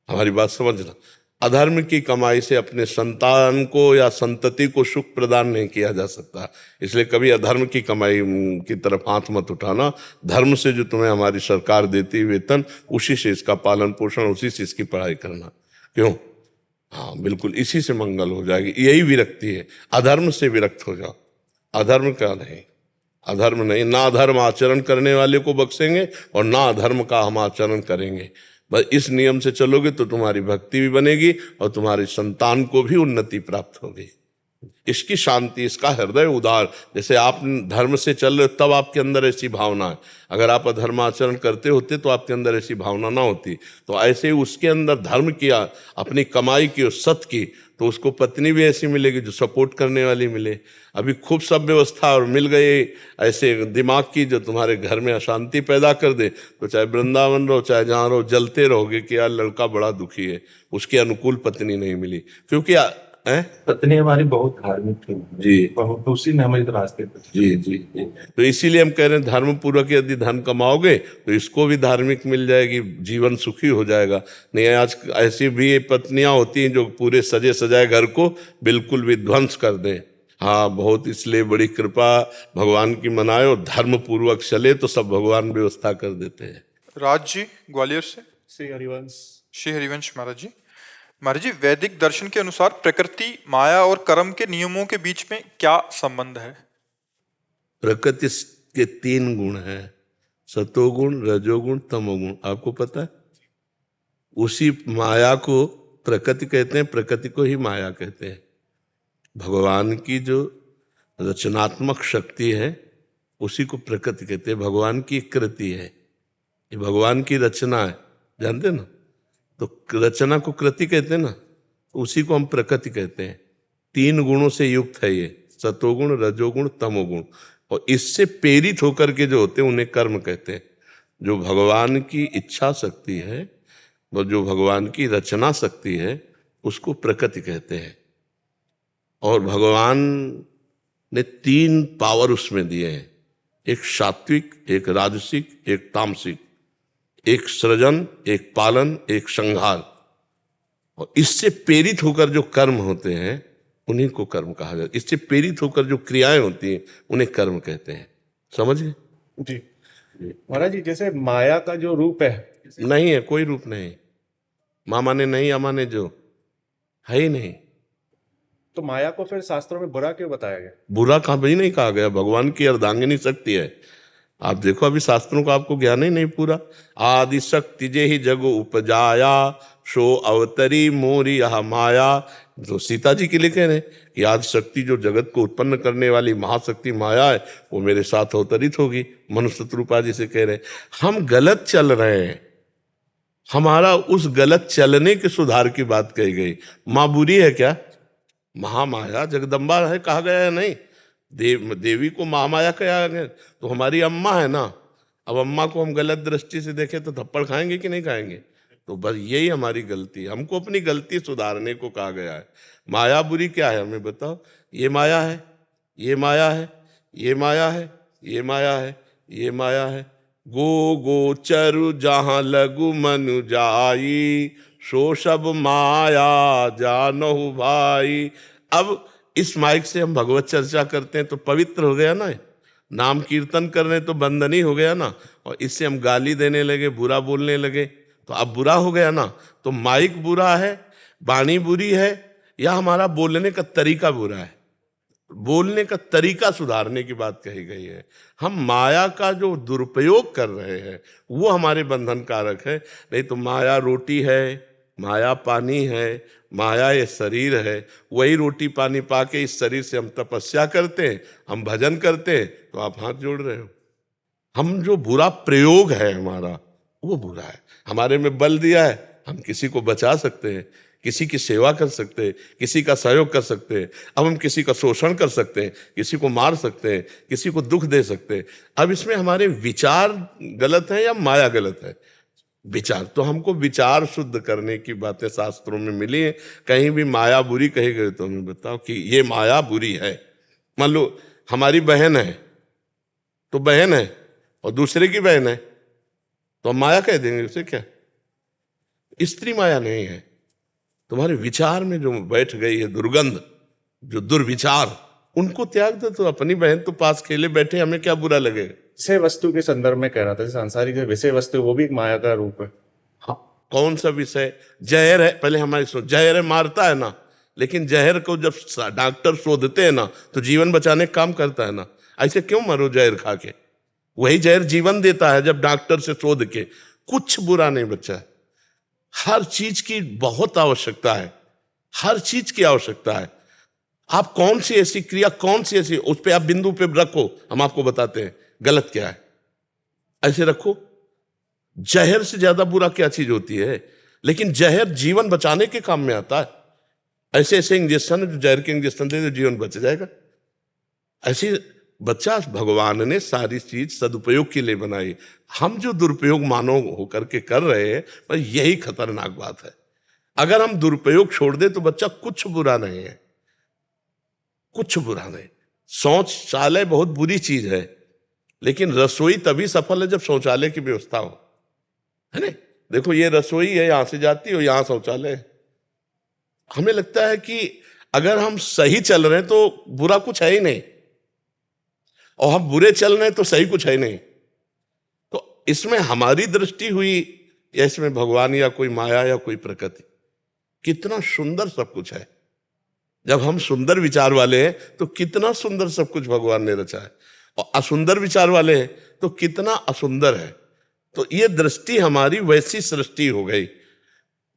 हमारी बात समझना। अधर्म की कमाई से अपने संतान को या संतति को सुख प्रदान नहीं किया जा सकता, इसलिए कभी अधर्म की कमाई की तरफ हाथ मत उठाना। धर्म से जो तुम्हें हमारी सरकार देती है वेतन, उसी से इसका पालन पोषण, उसी से इसकी पढ़ाई करना। क्यों? हाँ बिल्कुल, इसी से मंगल हो जाएगी। यही विरक्ति है, अधर्म से विरक्त हो जाओ। अधर्म का नहीं, अधर्म नहीं, ना अधर्म आचरण करने वाले को बख्शेंगे और ना अधर्म का हम आचरण करेंगे। बस इस नियम से चलोगे तो तुम्हारी भक्ति भी बनेगी और तुम्हारी संतान को भी उन्नति प्राप्त होगी। इसकी शांति, इसका हृदय उदार। जैसे आप धर्म से चल रहे हो तब आपके अंदर ऐसी भावना है, अगर आप अधर्म आचरण करते होते तो आपके अंदर ऐसी भावना ना होती। तो ऐसे ही उसके अंदर धर्म किया, अपनी कमाई की और सत की, तो उसको पत्नी भी ऐसी मिलेगी जो सपोर्ट करने वाली मिले। अभी खूब सब व्यवस्था और मिल गए ऐसे दिमाग की जो तुम्हारे घर में अशांति पैदा कर दे, तो चाहे वृंदावन रहो चाहे जहाँ रहो, जलते रहोगे कि यार लड़का बड़ा दुखी है, उसके अनुकूल पत्नी नहीं मिली। क्योंकि पत्नी हमारी बहुत धार्मिक थी जी, बहुत, उसी ने हमें रास्ते पर। जी जी जी। तो इसीलिए हम कह रहे हैं धर्म पूर्वक यदि धन कमाओगे तो इसको भी धार्मिक मिल जाएगी, जीवन सुखी हो जाएगा। नहीं आज ऐसी भी पत्नियां होती हैं जो पूरे सजे सजाए घर को बिल्कुल विध्वंस कर दें। हाँ बहुत, इसलिए बड़ी कृपा भगवान की मनाए और धर्म पूर्वक चले तो सब भगवान व्यवस्था कर देते हैं। राज जी ग्वालियर से। श्री हरिवंश। श्री हरिवंश महाराज जी। महाराज जी, वैदिक दर्शन के अनुसार प्रकृति, माया और कर्म के नियमों के बीच में क्या संबंध है? प्रकृति के 3 गुण हैं, सतोगुण, रजोगुण, तमोगुण। आपको पता है? उसी माया को प्रकृति कहते हैं, प्रकृति को ही माया कहते हैं। भगवान की जो रचनात्मक शक्ति है उसी को प्रकृति कहते हैं। भगवान की कृति है, ये भगवान की रचना है, जानते ना? तो रचना को कृति कहते हैं ना, उसी को हम प्रकृति कहते हैं। 3 गुणों से युक्त है ये, सतोगुण, रजोगुण, तमोगुण, और इससे प्रेरित होकर के जो होते हैं उन्हें कर्म कहते हैं। जो भगवान की इच्छा शक्ति है, वो जो भगवान की रचना शक्ति है, उसको प्रकृति कहते हैं। और भगवान ने 3 पावर उसमें दिए हैं, एक सात्विक, एक राजसिक, एक तामसिक, एक सृजन, एक पालन, एक संहार। और इससे प्रेरित होकर जो कर्म होते हैं उन्हीं को कर्म कहा जाता है। इससे प्रेरित होकर जो क्रियाएं होती हैं उन्हें कर्म कहते हैं। समझ गए? जी महाराज जी, जैसे माया का जो रूप है, नहीं है, कोई रूप नहीं। मामा ने नहीं, अमा ने जो है ही नहीं। तो माया को फिर शास्त्रों में बुरा क्यों बताया गया? बुरा कहाँ भी नहीं कहा गया, भगवान की अर्धांगिनी शक्ति है। आप देखो अभी शास्त्रों का आपको ज्ञान ही नहीं पूरा। आदि शक्ति जे ही जगो उपजाया, सो अवतरी मोरी यह माया। तो सीता जी के लिए कह रहे हैं कि आदि शक्ति जो जगत को उत्पन्न करने वाली महाशक्ति माया है, वो मेरे साथ अवतरित होगी। मनुष्य रूपा जी से कह रहे हैं हम गलत चल रहे हैं, हमारा उस गलत चलने के सुधार की बात कही गई। माँ बुरी है क्या? महामाया जगदम्बा है कहा गया है, नहीं। देवी को महामाया कहा गया तो हमारी अम्मा है ना। अब अम्मा को हम गलत दृष्टि से देखें तो थप्पड़ खाएंगे कि नहीं खाएंगे? तो बस यही हमारी गलती है, हमको अपनी गलती सुधारने को कहा गया है। माया बुरी क्या है हमें बताओ? ये माया है, ये माया है, ये माया है, ये माया है, ये माया है। गो गोचरु जहाँ लघु मनु जाई, सो सब माया जानहु भाई। अब इस माइक से हम भगवत चर्चा करते हैं तो पवित्र हो गया ना, नाम कीर्तन करने तो बंधन ही हो गया ना, और इससे हम गाली देने लगे, बुरा बोलने लगे, तो अब बुरा हो गया ना। तो माइक बुरा है, वाणी बुरी है, या हमारा बोलने का तरीका बुरा है? बोलने का तरीका सुधारने की बात कही गई है। हम माया का जो दुरुपयोग कर रहे हैं वो हमारे बंधन कारक है। नहीं तो माया रोटी है, माया पानी है, माया ये शरीर है। वही रोटी पानी पाके इस शरीर से हम तपस्या करते हैं, हम भजन करते हैं, तो आप हाथ जोड़ रहे हो। हम जो बुरा प्रयोग है हमारा वो बुरा है। हमारे में बल दिया है, हम किसी को बचा सकते हैं, किसी की सेवा कर सकते हैं, किसी का सहयोग कर सकते हैं। अब हम किसी का शोषण कर सकते हैं, किसी को मार सकते हैं, किसी को दुख दे सकते हैं। अब इसमें हमारे विचार गलत है या माया गलत है? विचार। तो हमको विचार शुद्ध करने की बातें शास्त्रों में मिली हैं। कहीं भी माया बुरी कही गई तो हमें बताओ कि ये माया बुरी है। मान लो हमारी बहन है तो बहन है, और दूसरे की बहन है तो हम माया कह देंगे उसे क्या? स्त्री माया नहीं है। तुम्हारे विचार में जो बैठ गई है दुर्गंध, जो दुर्विचार, उनको त्याग दो। तो अपनी बहन तो पास खेले बैठे, हमें क्या बुरा लगेगा? विषय वस्तु के संदर्भ में कह रहा था, सांसारिक जो विषय वस्तु है वो भी एक माया का रूप है। हाँ, कौन सा विषय? जहर है, पहले हमारी सोच, जहर है मारता है ना, लेकिन जहर को जब डॉक्टर शोधते हैं ना तो जीवन बचाने का काम करता है ना। ऐसे क्यों मरो जहर खा के? वही जहर जीवन देता है जब डॉक्टर से शोध के। कुछ बुरा नहीं बच्चा। हर चीज की बहुत आवश्यकता है, हर चीज की आवश्यकता है। आप कौन सी ऐसी क्रिया, कौन सी ऐसी, उस पे आप बिंदु पे रखो, हम आपको बताते हैं गलत क्या है। ऐसे रखो। जहर से ज्यादा बुरा क्या चीज होती है? लेकिन जहर जीवन बचाने के काम में आता है। ऐसे ऐसे इंजेक्शन है जो जहर के इंजेक्शन दे तो जीवन बच जाएगा। ऐसे बच्चा, भगवान ने सारी चीज सदुपयोग के लिए बनाई। हम जो दुरुपयोग मानव होकर के कर रहे हैं, पर यही खतरनाक बात है। अगर हम दुरुपयोग छोड़ दे तो बच्चा कुछ बुरा नहीं है, कुछ बुरा नहीं। शौचालय बहुत बुरी चीज है, लेकिन रसोई तभी सफल है जब शौचालय की व्यवस्था हो, है ना? देखो ये रसोई है, यहां से जाती हो, यहां शौचालय है। हमें लगता है कि अगर हम सही चल रहे हैं तो बुरा कुछ है ही नहीं, और हम बुरे चल रहे हैं तो सही कुछ है नहीं। तो इसमें हमारी दृष्टि हुई या इसमें भगवान या कोई माया या कोई प्रकृति? कितना सुंदर सब कुछ है। जब हम सुंदर विचार वाले हैं तो कितना सुंदर सब कुछ भगवान ने रचा है, और असुंदर विचार वाले हैं तो कितना असुंदर है। तो ये दृष्टि हमारी वैसी सृष्टि हो गई,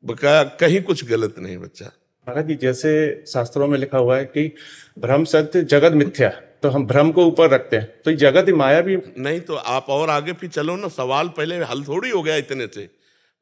कहीं कुछ गलत नहीं बच्चा। महाराज जी, जैसे शास्त्रों में लिखा हुआ है कि ब्रह्म सत्य जगत मिथ्या, तो हम भ्रम को ऊपर रखते हैं, तो ये जगत ही माया भी नहीं। तो आप और आगे फिर चलो ना, सवाल पहले हल थोड़ी हो गया इतने से।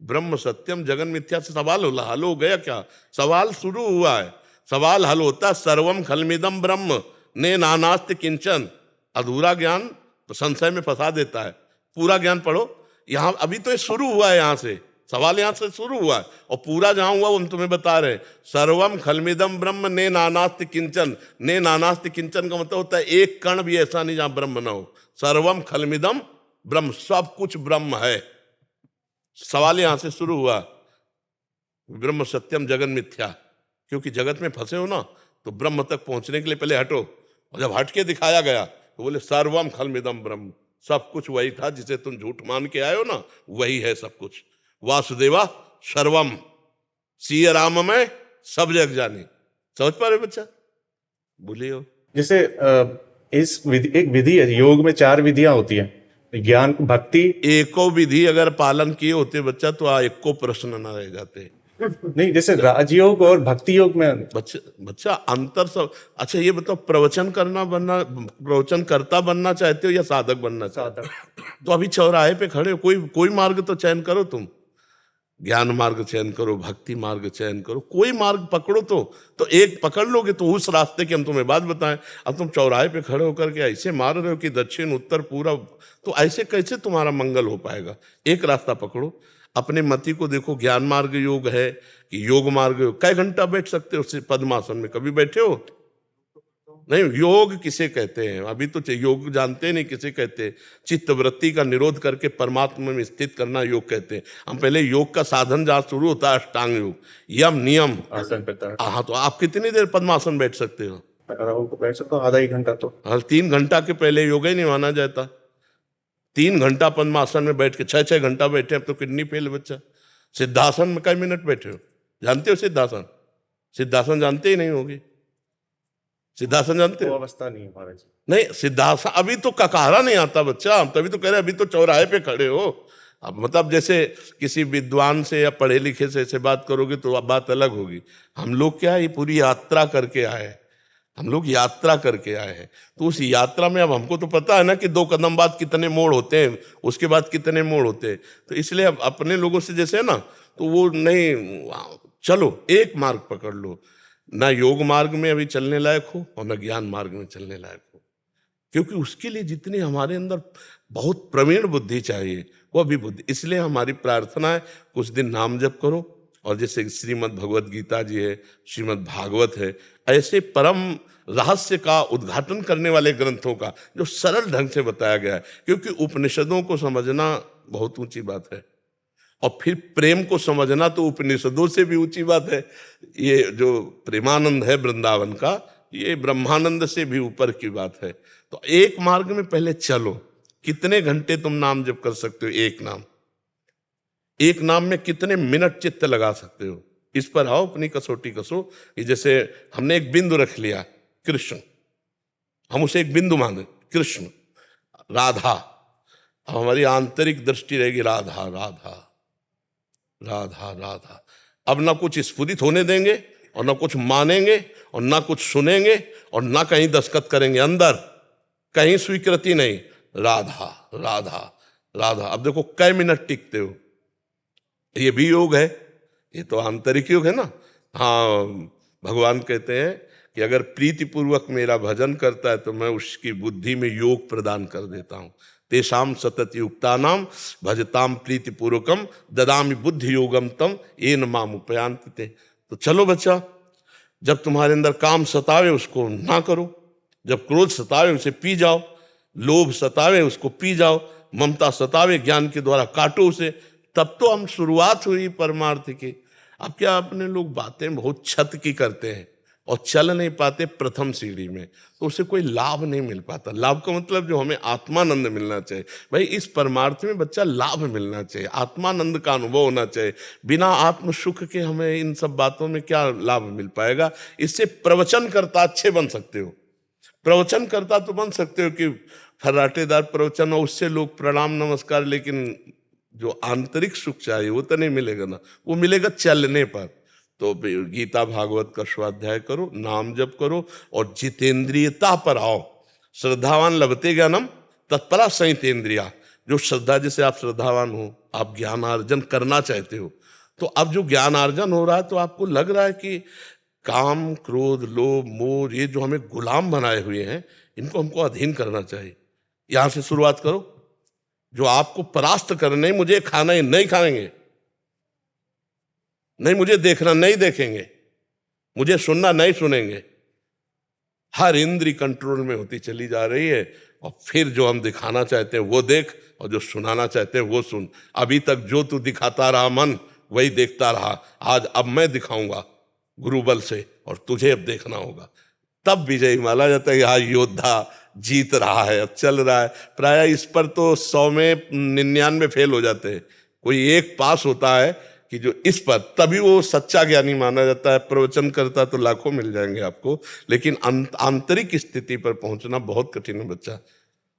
ब्रह्म सत्यम जगन मिथ्या से सवाल हल हो गया क्या? सवाल शुरू हुआ है, सवाल हल होता सर्वम खलमिदम ब्रह्म ने नानास्ति किंचन। अधूरा ज्ञान संशय में फंसा देता है, पूरा ज्ञान पढ़ो। यहां अभी तो ये शुरू हुआ है, यहां से सवाल यहां से शुरू हुआ है, और पूरा जहां हुआ वो हम तुम्हें बता रहे हैं। सर्वम खलमिदम ब्रह्म ने नानास्ति किंचन। ने नानास्ति किंचन का मतलब होता है एक कण भी ऐसा नहीं जहां ब्रह्म ना हो। सर्वम खलमिदम ब्रह्म, सब कुछ ब्रह्म है। सवाल यहां से शुरू हुआ, ब्रह्म सत्यम जगन मिथ्या। क्योंकि जगत में फंसे हो ना, तो ब्रह्म तक पहुंचने के लिए पहले हटो, और जब हट के दिखाया गया तो बोले सर्वम खलमिदम ब्रह्म, सब कुछ वही था जिसे तुम झूठ मान के आए हो ना, वही है सब कुछ। वासुदेवा सर्वम, सिया राम में सब जग जानी। समझ पा रहे बच्चा? बोलिए। जैसे इस विधि, एक विधि है, योग में 4 विधियां होती है, ज्ञान, भक्ति। एको विधि अगर पालन किए होते बच्चा तो एको प्रश्न न रह जाते। नहीं, जैसे राजयोग और भक्ति योग में बच्चा अंतर सब। अच्छा ये बताओ, प्रवचन करता बनना चाहते हो या साधक बनना चाहते हो? तो अभी चौराहे पे खड़े हो, कोई मार्ग तो चयन करो तुम। ज्ञान मार्ग चयन करो, भक्ति मार्ग चयन करो, कोई मार्ग पकड़ो। तो एक पकड़ लोगे तो उस रास्ते की हम तुम्हें बात बताएं। अब तुम चौराहे पे खड़े होकर के ऐसे मार रहे हो कि दक्षिण उत्तर पूरब, तो ऐसे कैसे तुम्हारा मंगल हो पाएगा? एक रास्ता पकड़ो। अपने मति को देखो, ज्ञान मार्ग योग है कि योग मार्ग योग। कई घंटा बैठ सकते हो उससे पद्मासन में? कभी बैठे हो? नहीं। योग किसे कहते हैं? अभी तो योग जानते नहीं किसे कहते हैं। चित्त वृत्ति का निरोध करके परमात्मा में स्थित करना योग कहते हैं। हम पहले योग का साधन जहाँ शुरू होता है अष्टांग योग, यम नियम आसन प्रत्याहार। हाँ, तो आप कितनी देर पद्मासन बैठ सकते हो? राहुल को बैठ सकता हूँ आधा एक घंटा तो। हाँ, 3 घंटा के पहले योग ही नहीं माना जाता। 3 घंटा पद्मासन में बैठ के 6-6 घंटा बैठे, अब तो किडनी फेल बच्चा। सिद्धासन में कई मिनट बैठे हो? जानते हो सिद्धासन? सिद्धासन जानते ही नहीं होगी। सिद्धासन जानते वो हो? अवस्था नहीं है महाराज जी। नहीं, सिद्धासन अभी तो ककारा नहीं आता बच्चा, हम तभी तो कह रहे अभी तो चौराहे पे खड़े हो। अब मतलब जैसे किसी विद्वान से या पढ़े लिखे से ऐसे बात करोगे तो अब बात अलग होगी। हम लोग क्या है, ये पूरी यात्रा करके आए हैं, हम लोग यात्रा करके आए हैं। तो उस यात्रा में अब हमको तो पता है ना कि 2 कदम बाद कितने मोड़ होते हैं, उसके बाद कितने मोड़ होते हैं। तो इसलिए अब अपने लोगों से जैसे है ना, तो वो नहीं, चलो एक मार्ग पकड़ लो, ना योग मार्ग में अभी चलने लायक हो और ना ज्ञान मार्ग में चलने लायक हो, क्योंकि उसके लिए जितनी हमारे अंदर बहुत प्रवीण बुद्धि चाहिए वो अभी बुद्धि। इसलिए हमारी प्रार्थना है कुछ दिन नाम जप करो, और जैसे श्रीमद् भगवद गीता जी है, श्रीमद् भागवत है, ऐसे परम रहस्य का उद्घाटन करने वाले ग्रंथों का जो सरल ढंग से बताया गया है। क्योंकि उपनिषदों को समझना बहुत ऊंची बात है, और फिर प्रेम को समझना तो उपनिषदों से भी ऊंची बात है। ये जो प्रेमानंद है वृंदावन का, ये ब्रह्मानंद से भी ऊपर की बात है। तो एक मार्ग में पहले चलो। कितने घंटे तुम नाम जप कर सकते हो? एक नाम में कितने मिनट चित्त लगा सकते हो? इस पर आओ, अपनी कसौटी कसो। कि जैसे हमने एक बिंदु रख लिया, कृष्ण, हम उसे एक बिंदु माने, कृष्ण, राधा। अब हमारी आंतरिक दृष्टि रहेगी राधा राधा राधा राधा। अब ना कुछ स्फुरित होने देंगे, और ना कुछ मानेंगे, और ना कुछ सुनेंगे, और ना कहीं दस्तखत करेंगे, अंदर कहीं स्वीकृति नहीं, राधा राधा राधा। अब देखो कई मिनट टिकते हो। ये भी योग है, ये तो आंतरिक योग है ना। हाँ, भगवान कहते हैं कि अगर प्रीतिपूर्वक मेरा भजन करता है तो मैं उसकी बुद्धि में योग प्रदान कर देता हूं। तेषाम सतत युक्तानाम भजताम प्रीतिपूर्वकम ददामि बुद्धि योगम तम येन माम उपयान्ति ते। तो चलो बच्चा, जब तुम्हारे अंदर काम सतावे उसको ना करो, जब क्रोध सतावे उसे पी जाओ, लोभ सतावे उसको पी जाओ, ममता सतावे ज्ञान के द्वारा काटो उसे। तब तो हम शुरुआत हुई परमार्थ की। अब क्या अपने लोग बातें बहुत छत की करते हैं और चल नहीं पाते प्रथम सीढ़ी में, तो उसे कोई लाभ नहीं मिल पाता। लाभ का मतलब जो हमें आत्मानंद मिलना चाहिए। भाई इस परमार्थ में बच्चा लाभ मिलना चाहिए, आत्मानंद का अनुभव होना चाहिए। बिना आत्म सुख के हमें इन सब बातों में क्या लाभ मिल पाएगा? इससे प्रवचन करता अच्छे बन सकते हो, प्रवचन करता तो बन सकते हो कि फर्राटेदार प्रवचन हो, उससे लोग प्रणाम नमस्कार, लेकिन जो आंतरिक सुख चाहिए वो तो नहीं मिलेगा ना, वो मिलेगा चलने पर। तो गीता भागवत का स्वाध्याय करो, नाम जप करो, और जितेंद्रियता पर आओ। श्रद्धावान लभते ज्ञानम तत्परा संयतेंद्रिया। जो श्रद्धा, जैसे आप श्रद्धावान हो, आप ज्ञानार्जन करना चाहते हो, तो अब जो ज्ञानार्जन हो रहा है तो आपको लग रहा है कि काम क्रोध लोभ मोह, ये जो हमें गुलाम बनाए हुए हैं, इनको हमको अधीन करना चाहिए। यहां से शुरुआत करो। जो आपको परास्त करने, मुझे खाना ही नहीं खाएंगे, नहीं मुझे देखना नहीं देखेंगे, मुझे सुनना नहीं सुनेंगे, हर इंद्री कंट्रोल में होती चली जा रही है। और फिर जो हम दिखाना चाहते हैं वो देख, और जो सुनाना चाहते हैं वो सुन। अभी तक जो तू दिखाता रहा मन, वही देखता रहा। आज अब मैं दिखाऊंगा गुरुबल से, और तुझे अब देखना होगा। तब विजयी माना जाता है। यहाँ योद्धा जीत रहा है, अब चल रहा है। प्राय इस पर तो 100 में 99 फेल हो जाते हैं। कोई एक पास होता है कि जो इस पर, तभी वो सच्चा ज्ञानी माना जाता है। प्रवचन करता तो लाखों मिल जाएंगे आपको, लेकिन आंतरिक स्थिति पर पहुंचना बहुत कठिन है बच्चा।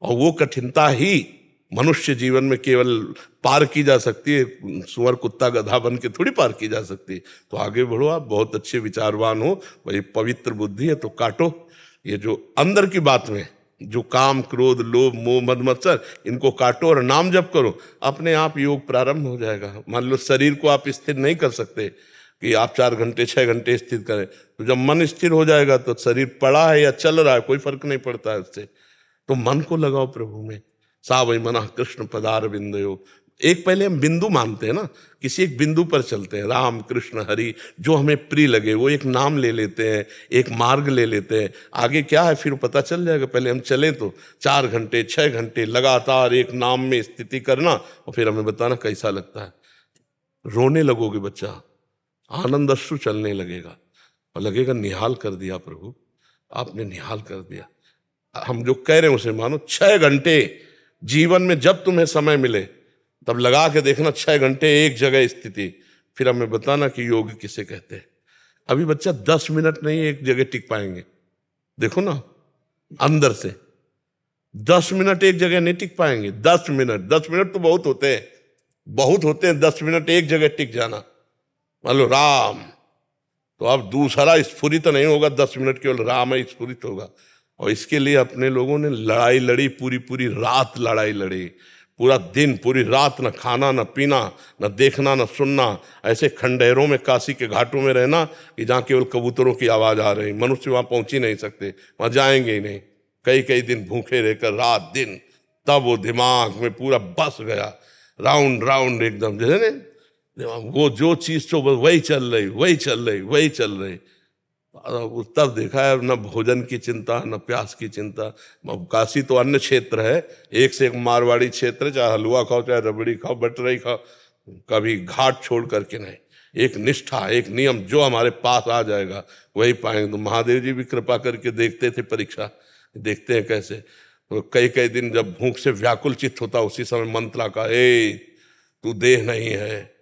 और वो कठिनता ही मनुष्य जीवन में केवल पार की जा सकती है, सुअर कुत्ता गधा बन के थोड़ी पार की जा सकती। तो आगे बढ़ो, आप बहुत अच्छे विचारवान हो, वही पवित्र बुद्धि है तो काटो ये जो अंदर की बात में, जो काम क्रोध लोभ मोह मद मत्सर, इनको काटो और नाम जप करो। अपने आप योग प्रारंभ हो जाएगा। मान लो शरीर को आप स्थिर नहीं कर सकते कि आप 4 घंटे 6 घंटे स्थिर करें, तो जब मन स्थिर हो जाएगा तो शरीर पड़ा है या चल रहा है कोई फर्क नहीं पड़ता है उससे। तो मन को लगाओ प्रभु में। सा वही मना कृष्ण पदार बिंदयो। एक पहले हम बिंदु मानते हैं ना, किसी एक बिंदु पर चलते हैं, राम कृष्ण हरि, जो हमें प्रिय लगे वो एक नाम ले लेते हैं, एक मार्ग ले लेते हैं। आगे क्या है फिर पता चल जाएगा। पहले हम चलें तो 4 घंटे 6 घंटे लगातार एक नाम में स्थिति करना, और फिर हमें बताना कैसा लगता है। रोने लगोगे बच्चा, आनंद अश्रु चलने लगेगा, और लगेगा निहाल कर दिया प्रभु। आपने निहाल कर दिया। हम जो कह रहे हैं उसे मानो। 6 घंटे जीवन में जब तुम्हें समय मिले तब लगा के देखना, 6 घंटे एक जगह स्थिति, फिर हमें बताना कि योग किसे कहते हैं। अभी बच्चा 10 मिनट नहीं एक जगह टिक पाएंगे। देखो ना, अंदर से 10 मिनट एक जगह नहीं टिक पाएंगे। 10 मिनट तो बहुत होते हैं, बहुत होते हैं 10 मिनट एक जगह टिक जाना। मान लो राम, तो अब दूसरा स्फुरित नहीं होगा 10 मिनट, केवल राम ही स्फुरित होगा। और इसके लिए अपने लोगों ने लड़ाई लड़ी, पूरी पूरी रात लड़ाई लड़ी, पूरा दिन पूरी रात, न खाना न पीना, न देखना न सुनना, ऐसे खंडहरों में, काशी के घाटों में रहना कि जहाँ केवल कबूतरों की आवाज़ आ रही, मनुष्य वहाँ पहुँच ही नहीं सकते, वहाँ जाएंगे ही नहीं। कई कई दिन भूखे रहकर, रात दिन, तब वो दिमाग में पूरा बस गया, राउंड राउंड एकदम, जैसे ना वो जो चीज़ तो वही चल रही, वही चल रही, वही चल रही। तब देखा है न भोजन की चिंता, न प्यास की चिंता। काशी तो अन्य क्षेत्र है, एक से एक मारवाड़ी क्षेत्र, चाहे हलवा खाओ, चाहे रबड़ी खाओ, बटरई खाओ, कभी घाट छोड़ करके नहीं। एक निष्ठा, एक नियम, जो हमारे पास आ जाएगा वही पाएंगे। तो महादेव जी भी कृपा करके देखते थे परीक्षा, देखते हैं कैसे। तो कई कई दिन जब भूख से व्याकुल चित्त होता, उसी समय मंत्रा का, ए तू देह नहीं है,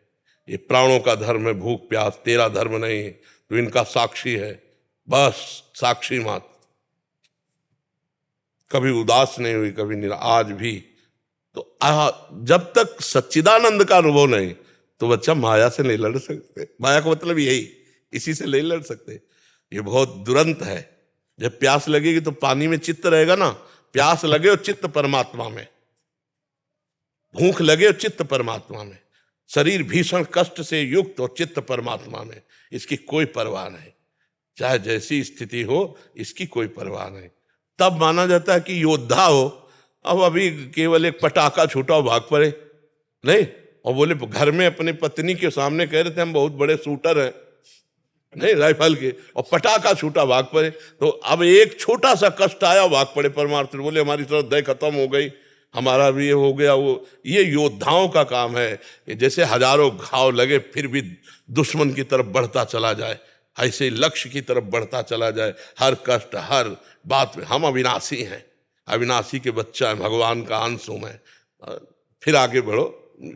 ये प्राणों का धर्म है भूख प्यास, तेरा धर्म नहीं, तू इनका साक्षी है, बस साक्षी मात्र। कभी उदास नहीं हुई, कभी निराश, आज भी। तो जब तक सच्चिदानंद का अनुभव नहीं, तो बच्चा माया से नहीं लड़ सकते। माया का मतलब यही, इसी से नहीं लड़ सकते। ये बहुत दुरंत है। जब प्यास लगेगी तो पानी में चित्त रहेगा ना, प्यास लगे और चित्त परमात्मा में, भूख लगे और चित्त परमात्मा में, शरीर भीषण कष्ट से युक्त और चित्त परमात्मा में, इसकी कोई परवाह नहीं। चाहे जैसी स्थिति हो, इसकी कोई परवाह नहीं। तब माना जाता है कि योद्धा हो। अब अभी केवल एक पटाखा छूटा भाग पड़े नहीं, और बोले घर में अपने पत्नी के सामने कह रहे थे हम बहुत बड़े शूटर हैं, नहीं राइफल के, और पटाखा छूटा भाग पड़े। तो अब एक छोटा सा कष्ट आया, भाग पड़े परमार्थ, बोले हमारी तरफ दय खत्म हो गई, हमारा भी ये हो गया वो। ये योद्धाओं का काम है। जैसे हजारों घाव लगे फिर भी दुश्मन की तरफ बढ़ता चला जाए, ऐसे लक्ष्य की तरफ बढ़ता चला जाए। हर कष्ट, हर बात में हम अविनाशी हैं, अविनाशी के बच्चा है, भगवान का अंश हूं मैं, फिर आगे बढ़ो।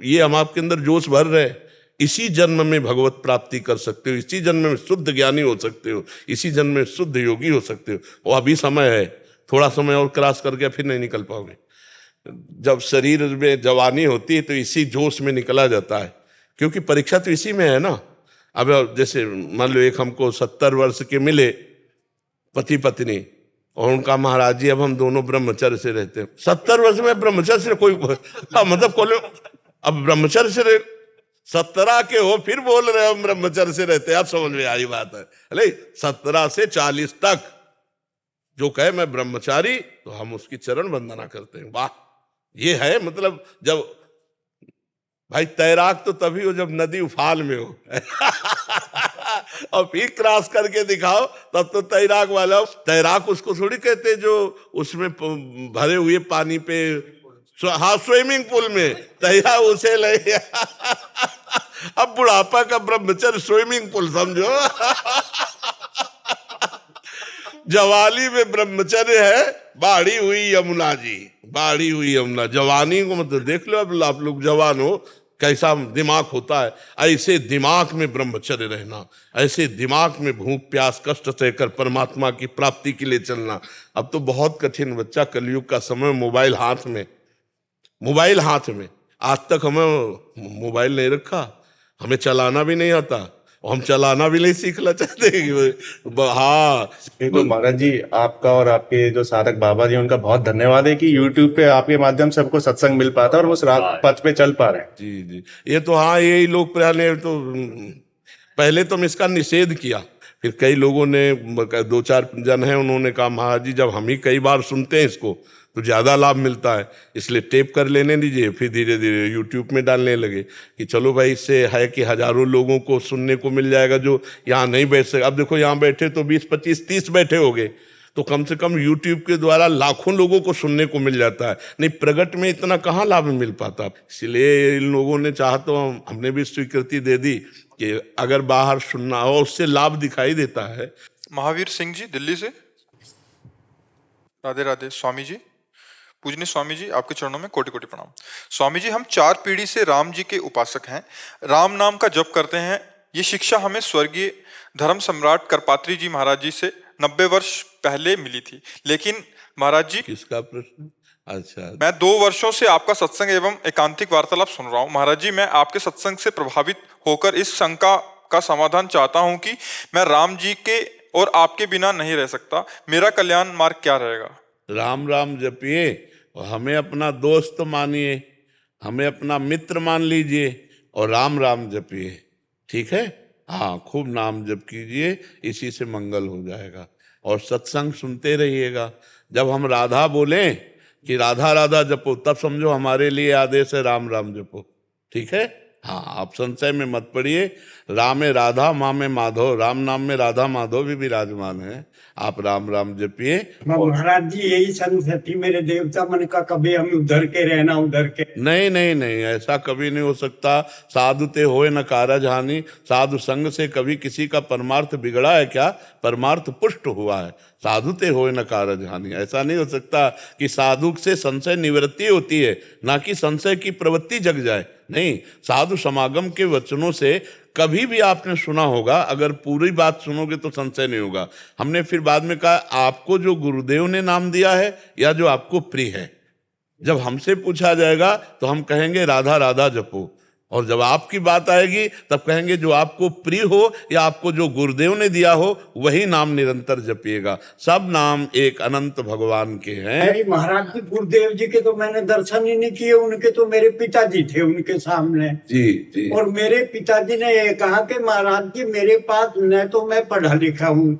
ये हम आपके अंदर जोश भर रहे हैं। इसी जन्म में भगवत प्राप्ति कर सकते हो, इसी जन्म में शुद्ध ज्ञानी हो सकते हो, इसी जन्म में शुद्ध योगी हो सकते हो। वो अभी समय है, थोड़ा समय और क्रॉस कर गया फिर नहीं निकल पाओगे। जब शरीर में जवानी होती है तो इसी जोश में निकला जाता है, क्योंकि परीक्षा तो इसी में है ना। अब जैसे मान लो एक हमको 70 वर्ष के मिले पति पत्नी, और उनका महाराज जी अब हम दोनों ब्रह्मचर्य से रहते हैं। 70 वर्ष में ब्रह्मचर्य से कोई मतलब कोई, अब ब्रह्मचर्य से 17 के हो फिर बोल रहे हम ब्रह्मचर्य से रहते हैं। आप समझ में आई बात है। अरे 17 से 40 तक जो कहे मैं ब्रह्मचारी, तो हम उसकी चरण वंदना करते हैं। वाह, ये है मतलब। जब भाई तैराक तो तभी हो जब नदी उफान में हो और फिर क्रॉस करके दिखाओ, तब तो तैराक वाला। तैराक उसको थोड़ी कहते जो उसमें भरे हुए पानी पे, हाँ स्विमिंग पूल में तैरा उसे ले अब बुढ़ापा का ब्रह्मचर्य स्विमिंग पूल समझो जवानी में ब्रह्मचर्य है बाढ़ी हुई यमुना जी, बाढ़ी हुई यमुना। जवानी को मतलब देख लो, अब आप लोग जवान हो, कैसा दिमाग होता है। ऐसे दिमाग में ब्रह्मचर्य रहना, ऐसे दिमाग में भूख प्यास कष्ट सहकर परमात्मा की प्राप्ति के लिए चलना। अब तो बहुत कठिन बच्चा, कलयुग का समय, मोबाइल हाथ में, मोबाइल हाथ में। आज तक हमें मोबाइल नहीं रखा, हमें चलाना भी नहीं आता, और हम चलाना भी नहीं सीखना चाहते। हाँ, तो महाराज जी आपका और आपके जो साधक बाबा जी, उनका बहुत धन्यवाद है कि YouTube पे आपके माध्यम से सबको सत्संग मिल पाता है और वो उस पथ पे चल पा रहे हैं। जी जी, ये तो हाँ, यही लोग प्रयास तो पहले तो हम इसका निषेध किया, फिर कई लोगों ने, 2-4 जन हैं, उन्होंने कहा महाराज जी जब हम ही कई बार सुनते हैं इसको तो ज़्यादा लाभ मिलता है, इसलिए टेप कर लेने दीजिए। फिर धीरे धीरे यूट्यूब में डालने लगे कि चलो भाई, इससे है कि हजारों लोगों को सुनने को मिल जाएगा जो यहाँ नहीं बैठ सके। अब देखो यहाँ बैठे तो 20, 25, 30 बैठे हो गए, तो कम से कम यूट्यूब के द्वारा लाखों लोगों को सुनने को मिल जाता है। नहीं, प्रगट में इतना कहाँ लाभ मिल पाता। इसलिए इन लोगों ने चाहा तो हमने भी स्वीकृति दे दी कि अगर बाहर सुनना हो, उससे लाभ दिखाई देता है। महावीर सिंह जी दिल्ली से। राधे राधे स्वामी जी। पूजनीय स्वामी जी, आपके चरणों में कोटि कोटि प्रणाम। स्वामी जी, हम 4 पीढ़ी से राम जी के उपासक हैं, राम नाम का जप करते हैं। ये शिक्षा हमें स्वर्गीय धर्म सम्राट करपात्री जी महाराज जी से 90 वर्ष पहले मिली थी। लेकिन महाराज जी, किसका प्रश्न? अच्छा, मैं 2 वर्षों से आपका सत्संग एवं एकांतिक वार्तालाप सुन रहा हूँ। महाराज जी, मैं आपके सत्संग से प्रभावित होकर इस शंका का समाधान चाहता हूँ कि मैं राम जी के और आपके बिना नहीं रह सकता। मेरा कल्याण मार्ग क्या रहेगा? राम राम जपिए और हमें अपना दोस्त मानिए, हमें अपना मित्र मान लीजिए और राम राम जपिए, ठीक है? हाँ, खूब नाम जप कीजिए, इसी से मंगल हो जाएगा। और सत्संग सुनते रहिएगा। जब हम राधा बोलें कि राधा राधा जपो, तब समझो हमारे लिए आदेश है राम राम जपो, ठीक है? हाँ, आप संशय में मत पड़िए। राम में राधा, माँ में माधव, राम नाम में राधा माधव भी विराजमान है। आप राम राम जपिए। महाराज जी, यही संशय थी मेरे देवता मन का, कभी हम उधर के रहना उधर के। नहीं नहीं नहीं, ऐसा कभी नहीं हो सकता। साधु ते होए न कारज हानि। साधु संग से कभी किसी का परमार्थ बिगड़ा है क्या? परमार्थ पुष्ट हुआ है। साधु ते होए न कारज हानि, ऐसा नहीं हो सकता कि साधु से संशय निवृत्ति होती है, ना कि संशय की प्रवृत्ति जग जाए। नहीं, साधु समागम के वचनों से कभी भी आपने सुना होगा, अगर पूरी बात सुनोगे तो संशय नहीं होगा। हमने फिर बाद में कहा, आपको जो गुरुदेव ने नाम दिया है या जो आपको प्रिय है। जब हमसे पूछा जाएगा तो हम कहेंगे राधा राधा जपो, और जब आपकी बात आएगी तब कहेंगे जो आपको प्रिय हो या आपको जो गुरुदेव ने दिया हो वही नाम निरंतर जपिएगा। सब नाम एक अनंत भगवान के हैं। अरे महाराज जी, गुरुदेव जी के तो मैंने दर्शन ही नहीं किए, उनके तो मेरे पिताजी थे उनके सामने। जी जी। और मेरे पिताजी ने ये कहा कि महाराज जी, मेरे पास न तो मैं पढ़ा लिखा हूँ,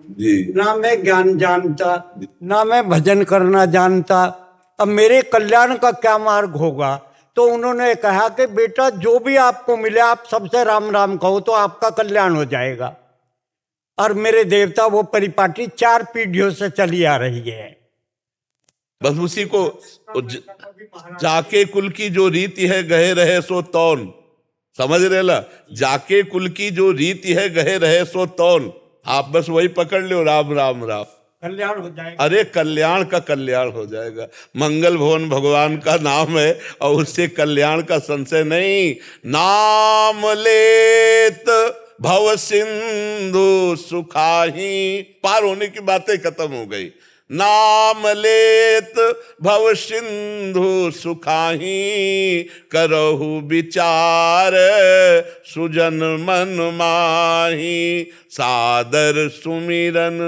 ना मैं ज्ञान जानता, ना मैं भजन करना जानता, अब मेरे कल्याण का क्या मार्ग होगा? तो उन्होंने कहा कि बेटा, जो भी आपको मिले आप सबसे राम राम कहो तो आपका कल्याण हो जाएगा। और मेरे देवता वो परिपाटी 4 पीढ़ियों से चली आ रही है। बस उसी को जाके कुल की जो रीति है गहे रहे सो तौन, समझ रहे ला? जाके कुल की जो रीति है गहे रहे सो तौन, आप बस वही पकड़ लो, राम राम राम, कल्याण हो जाएगा। अरे कल्याण का कल्याण हो जाएगा। मंगल भवन भगवान का नाम है और उससे कल्याण का संशय नहीं। नाम लेत भव सिंधु सुखाही, पार होने की बातें खत्म हो गई। नाम लेत भव सिंधु सुखाही, करहु विचार सुजन मन माही, सादर सुमिरन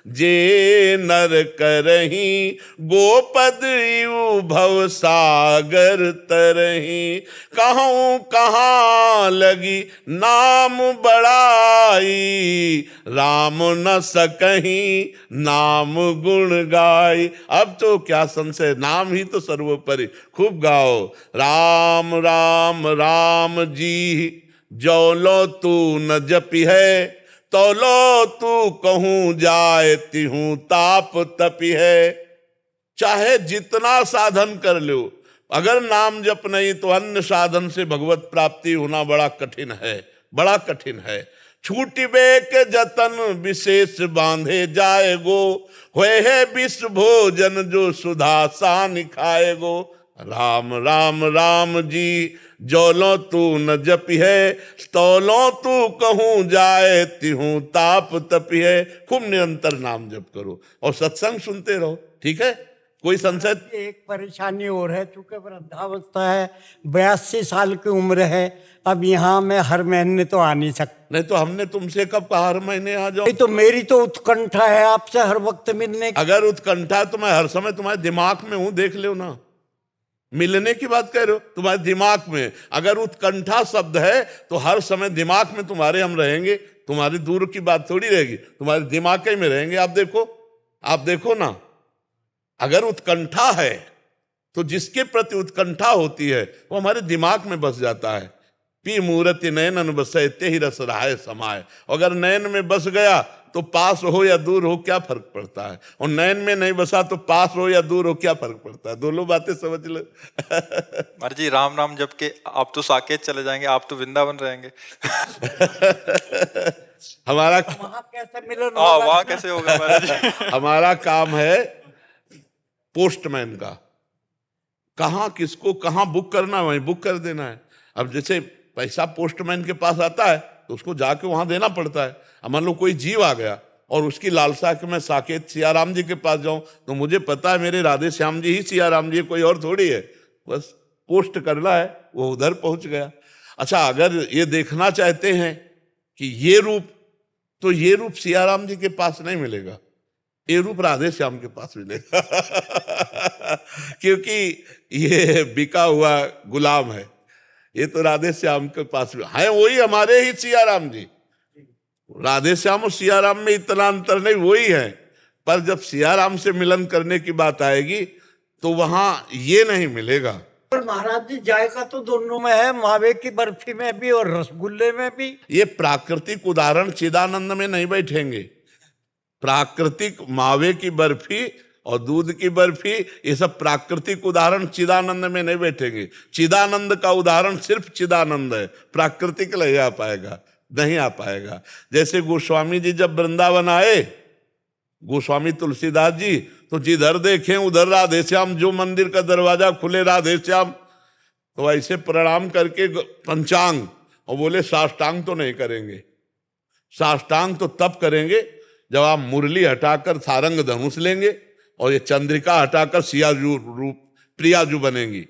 जे नर करही, गोपद यू भव सागर तरही, कहूँ कहाँ लगी नाम बड़ाई, राम न सकहीं नाम गुण गाई। अब तो क्या संशय, नाम ही तो सर्वोपरि। खूब गाओ, राम राम राम जी, जो लो तू न जपी है, तो लो तू कहूँ जाए तिहूँ ताप तपी है। चाहे जितना साधन कर लो, अगर नाम जप नहीं तो अन्य साधन से भगवत प्राप्ति होना बड़ा कठिन है, बड़ा कठिन है। छूटिबे के जतन विशेष बांधे जाएगो, होए है विश्व भोजन जो सुधा सान खाएगो। राम राम राम जी, जोलो तू न जपी है, तोलो तू कहूँ जाए तिहूँ ताप तपी है। खूब निरंतर नाम जप करो और सत्संग सुनते रहो, ठीक है? कोई संशय? एक परेशानी और है, चूंकि वृद्धावस्था है, 82 साल की उम्र है, अब यहाँ मैं हर महीने तो आ नहीं सकता। नहीं तो हमने तुमसे कब कहा हर महीने आ जाओ? तो मेरी तो उत्कंठा है आपसे हर वक्त मिलने की। अगर उत्कंठा तो मैं हर समय तुम्हारे दिमाग में हूं, देख लो ना। मिलने की बात कह रहे हो, तुम्हारे दिमाग में अगर उत्कंठा शब्द है तो हर समय दिमाग में तुम्हारे हम रहेंगे। तुम्हारी दूर की बात थोड़ी रहेगी, तुम्हारे दिमाग में रहेंगे। आप देखो ना, अगर उत्कंठा है तो जिसके प्रति उत्कंठा होती है वो हमारे दिमाग में बस जाता है। पी मूर्ति नयनन बसे ते ही रस रहाए समाए। अगर नयन में बस गया तो पास हो या दूर हो क्या फर्क पड़ता है, और नयन में नहीं बसा तो पास हो या दूर हो क्या फर्क पड़ता है। दोनों बातें समझ लो। महाराज जी, राम नाम जप के आप तो साकेत चले जाएंगे, आप तो वृंदावन रहेंगे। हमारा वहाँ कैसे मिलन हाँ, होगा? वहाँ कैसे होगा महाराज जी? हमारा काम है पोस्टमैन का। कहाँ किसको कहाँ बुक करना है वहीं बुक कर देना है। अब जैसे पैसा पोस्टमैन के पास आता है तो उसको जाके वहां देना पड़ता है। अब मान लो कोई जीव आ गया और उसकी लालसा कि मैं साकेत सियाराम जी के पास जाऊं, तो मुझे पता है मेरे राधे श्याम जी ही सियाराम जी, कोई और थोड़ी है, बस पोस्ट करना है, वो उधर पहुंच गया। अच्छा, अगर ये देखना चाहते हैं कि ये रूप, तो ये रूप सियाराम जी के पास नहीं मिलेगा, ये रूप राधे श्याम के पास मिलेगा क्योंकि ये बिका हुआ गुलाम है, ये तो राधे श्याम के पास है, वही हमारे ही सियाराम जी। राधे श्याम और सियाराम में इतना अंतर नहीं, वही है, पर जब सियाराम से मिलन करने की बात आएगी तो वहां ये नहीं मिलेगा। पर महाराज जी जायका तो दोनों में है, मावे की बर्फी में भी और रसगुल्ले में भी। ये प्राकृतिक उदाहरण चिदानंद में नहीं बैठेंगे। प्राकृतिक मावे की बर्फी और दूध की बर्फी, ये सब प्राकृतिक उदाहरण चिदानंद में नहीं बैठेंगे। चिदानंद का उदाहरण सिर्फ चिदानंद है, प्राकृतिक नहीं आ पाएगा, नहीं आ पाएगा। जैसे गोस्वामी जी जब वृंदावन आए, गोस्वामी तुलसीदास जी, तो जिधर देखें उधर राधे श्याम, जो मंदिर का दरवाजा खुले राधे श्याम, तो ऐसे प्रणाम करके पंचांग, और बोले साष्टांग तो नहीं करेंगे, साष्टांग तो तब करेंगे जब आप मुरली हटाकर सारंग धनुष लेंगे और ये चंद्रिका हटाकर सियाजू रूप प्रियाजू बनेंगी।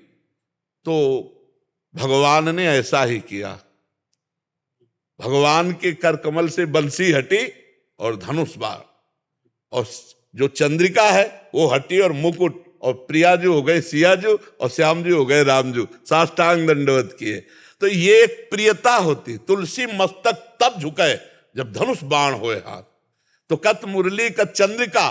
तो भगवान ने ऐसा ही किया, भगवान के कर कमल से बंसी हटी और धनुष बाण, और जो चंद्रिका है वो हटी और मुकुट, और प्रियाजू हो गए सियाजू और श्यामजी हो गए रामजू, साष्टांग दंडवत किए। तो ये एक प्रियता होती। तुलसी मस्तक तब झुके जब धनुष बाण होए हाथ। तो कत मुरली कत चंद्रिका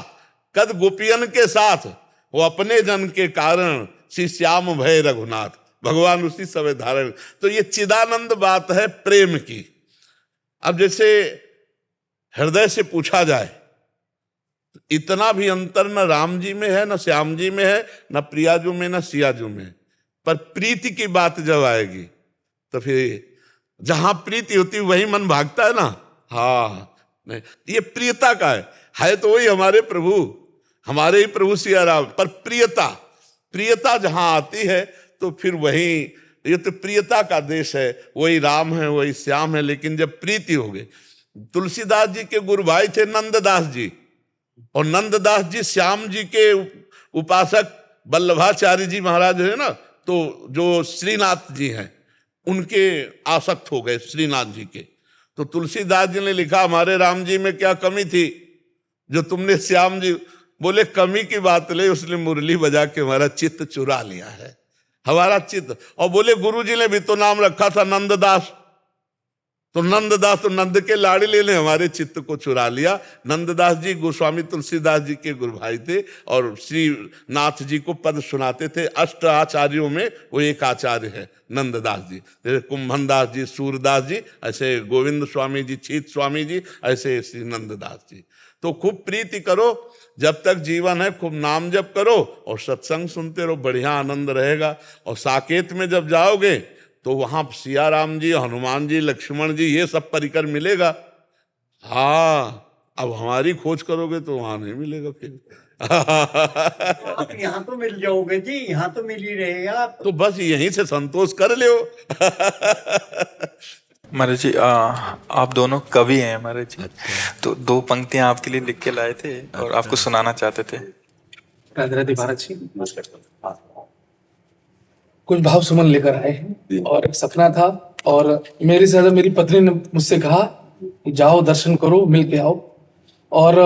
कद गोपियन के साथ, वो अपने जन के कारण श्री श्याम भय रघुनाथ, भगवान उसी समय धारण। तो ये चिदानंद बात है प्रेम की। अब जैसे हृदय से पूछा जाए, इतना भी अंतर न राम जी में है, न श्याम जी में है, न प्रियाजू में, न सियाजू में। पर प्रीति की बात जब आएगी तो फिर जहां प्रीति होती वही मन भागता है ना। हाँ, नहीं, ये प्रियता का है तो वही हमारे प्रभु, हमारे ही प्रभु सिया राम। पर प्रियता, प्रियता जहां आती है तो फिर वही, ये तो प्रियता का देश है, वही राम है, वही श्याम है। लेकिन जब प्रीति हो गई, तुलसीदास जी के गुरु भाई थे नंददास जी, और नंददास जी श्याम जी के उपासक वल्लभाचार्य जी महाराज है ना, तो जो श्रीनाथ जी हैं उनके आसक्त हो गए श्रीनाथ जी के। तो तुलसीदास जी ने लिखा, हमारे राम जी में क्या कमी थी जो तुमने श्याम जी, बोले कमी की बात ले, उसने मुरली बजा के हमारा चित्त चुरा लिया है, हमारा चित्त। और बोले गुरु जी ने भी तो नाम रखा था नंददास, तो नंददास तो नंद के लाडले ने हमारे चित्त को चुरा लिया। नंददास जी गोस्वामी तुलसीदास जी के गुरु भाई थे और श्री नाथ जी को पद सुनाते थे। अष्ट आचार्यों में वो एक आचार्य है नंददास जी। जैसे कुंभनदास जी, सूरदास जी, ऐसे गोविंद स्वामी जी, छीत स्वामी जी, ऐसे श्री नंददास जी। तो खूब प्रीति करो, जब तक जीवन है खूब नाम जप करो और सत्संग सुनते रहो, बढ़िया आनंद रहेगा। और साकेत में जब जाओगे तो वहां सिया राम जी, हनुमान जी, लक्ष्मण जी, ये सब परिकर मिलेगा। हाँ, अब हमारी खोज करोगे तो वहां नहीं मिलेगा फिर आप यहाँ तो मिल जाओगे जी, यहाँ तो मिल ही रहेगा आप। तो बस यहीं से संतोष कर लो महाराज जी, आप दोनों कवि हैं महाराज जी। तो दो पंक्तियां आपके लिए लिख के लाए थे और आपको सुनाना चाहते थे। राधे राधे महाराज जी, कुछ भाव सुमन लेकर आए हैं। और एक सपना था, और मेरे से ज्यादा मेरी पत्नी ने मुझसे कहा जाओ दर्शन करो, मिल के आओ। और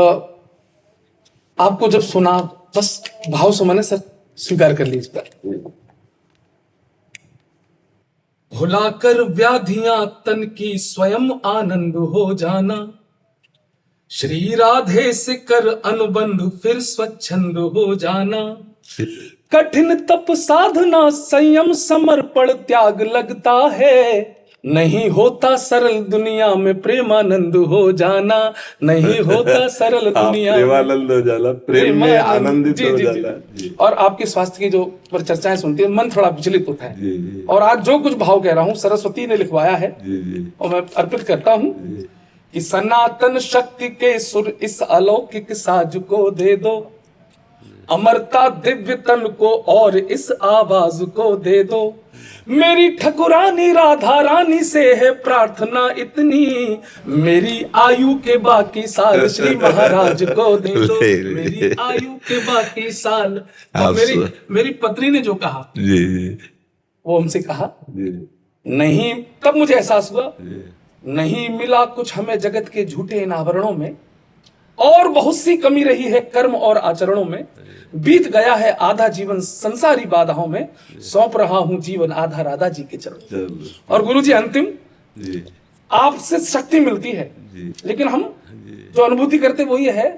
आपको जब सुना, बस भाव सुमन है सर, स्वीकार कर लीजिए। भुलाकर व्याधियां तन की स्वयं आनंद हो जाना, श्री राधे से कर अनुबंध फिर स्वच्छंद हो जाना। कठिन तप साधना संयम समर्पण त्याग लगता है, नहीं होता सरल दुनिया में प्रेमानंद हो जाना, नहीं होता सरल दुनिया में प्रेमानंद हो जाना, प्रेम में आनंदित हो जाना। और आपके स्वास्थ्य की जो पर चर्चाएं सुनती है, मन थोड़ा विचलित होता है। और आज जो कुछ भाव कह रहा हूँ सरस्वती ने लिखवाया है और मैं अर्पित करता हूँ कि सनातन शक्ति के सुर इस अलौकिक साज को दे दो, अमरता दिव्य तन को और इस आवाज को दे दो। मेरी ठकुरानी राधा रानी से है प्रार्थना इतनी, मेरी आयु के बाकी साल श्री महाराज को दे दो। मेरी आयु के बाकी साल। तो मेरी पत्नी ने जो कहा वो हमसे कहा नहीं, तब मुझे एहसास हुआ नहीं मिला कुछ हमें जगत के झूठे इन आवरणों में, और बहुत सी कमी रही है कर्म और आचरणों में। बीत गया है आधा जीवन संसारी बाधाओं में, सौंप रहा हूं जीवन आधा राधा जी के चरणों। और गुरु जी अंतिम, आपसे शक्ति मिलती है, लेकिन हम जो अनुभूति करते वो ये है,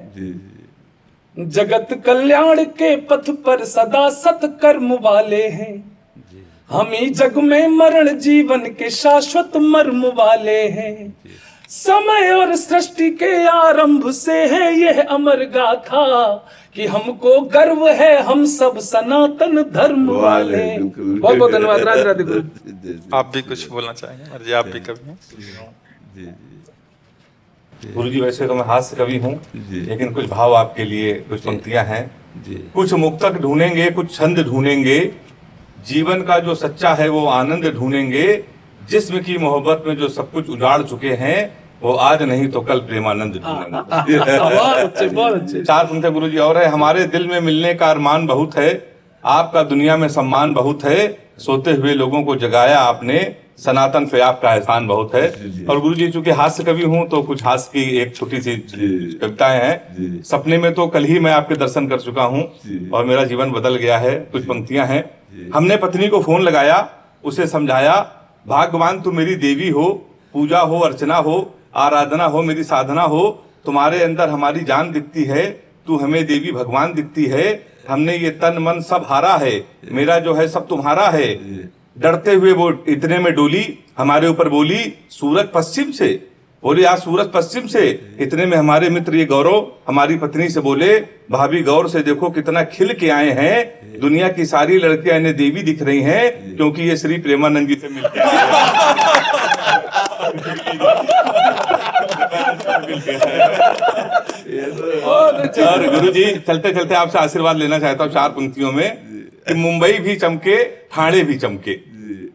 जगत कल्याण के पथ पर सदा सत्कर्म वाले हैं, हम ही जग में मरण जीवन के शाश्वत मर्म वाले हैं। समय और सृष्टि के आरंभ से है यह अमर गाथा, कि हमको गर्व है हम सब सनातन धर्म वाले। बहुत बहुत धन्यवाद। राधे राधे गुरु। आप भी कुछ बोलना चाहेंगे महाराज जी? आप भी कवि हैं। गुरु जी, वैसे तो मैं हास्य कवि हूँ, लेकिन कुछ भाव आपके लिए, कुछ पंक्तियां हैं। कुछ मुक्तक ढूंढेंगे, कुछ छंद ढूंढेंगे, जीवन का जो सच्चा है वो आनंद ढूंढेंगे, जिस्म की मोहब्बत में जो सब कुछ उजाड़ चुके हैं वो आज नहीं तो कल प्रेमानंद ढूंढेंगे। चार पंक्तियां गुरु जी और है। हमारे दिल में मिलने का अरमान बहुत है, आपका दुनिया में सम्मान बहुत है, सोते हुए लोगों को जगाया आपने, सनातन पे आपका एहसान बहुत है। और गुरु जी चूंकि हास्य कवि हूँ तो कुछ हास्य की एक छोटी सी कविताएं हैं। सपने में तो कल ही मैं आपके दर्शन कर चुका हूँ और मेरा जीवन बदल गया है। कुछ पंक्तियां हैं। हमने पत्नी को फोन लगाया, उसे समझाया, भाग्यवान तू मेरी देवी हो, पूजा हो अर्चना हो आराधना हो मेरी साधना हो, तुम्हारे अंदर हमारी जान दिखती है, तू हमें देवी भगवान दिखती है, हमने ये तन मन सब हारा है, मेरा जो है सब तुम्हारा है। डरते हुए वो इतने में डोली, हमारे ऊपर बोली सूरज पश्चिम से, बोले आज सूरज पश्चिम से। इतने में हमारे मित्र ये गौरव हमारी पत्नी से बोले, भाभी गौर से देखो कितना खिल के आए हैं, दुनिया की सारी लड़कियां इन्हें देवी दिख रही हैं, क्योंकि ये श्री प्रेमानंद जी से मिलते और गुरु जी चलते चलते आपसे आशीर्वाद लेना चाहता हूँ चार पंक्तियों में, कि मुंबई भी चमके ठाणे भी चमके,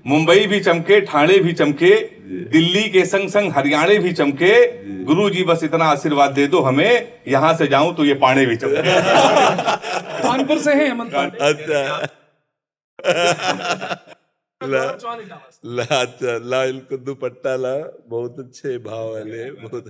मुंबई भी चमके ठाणे भी चमके, दिल्ली के संग संग हरियाणा भी चमके, गुरु जी बस इतना आशीर्वाद दे दो हमें, यहाँ से जाऊं तो ये पाणे भी चमके। कानपुर से है हेमंत पांडे। ला इनको दुपट्टा ला, बहुत अच्छे भाव वाले, बहुत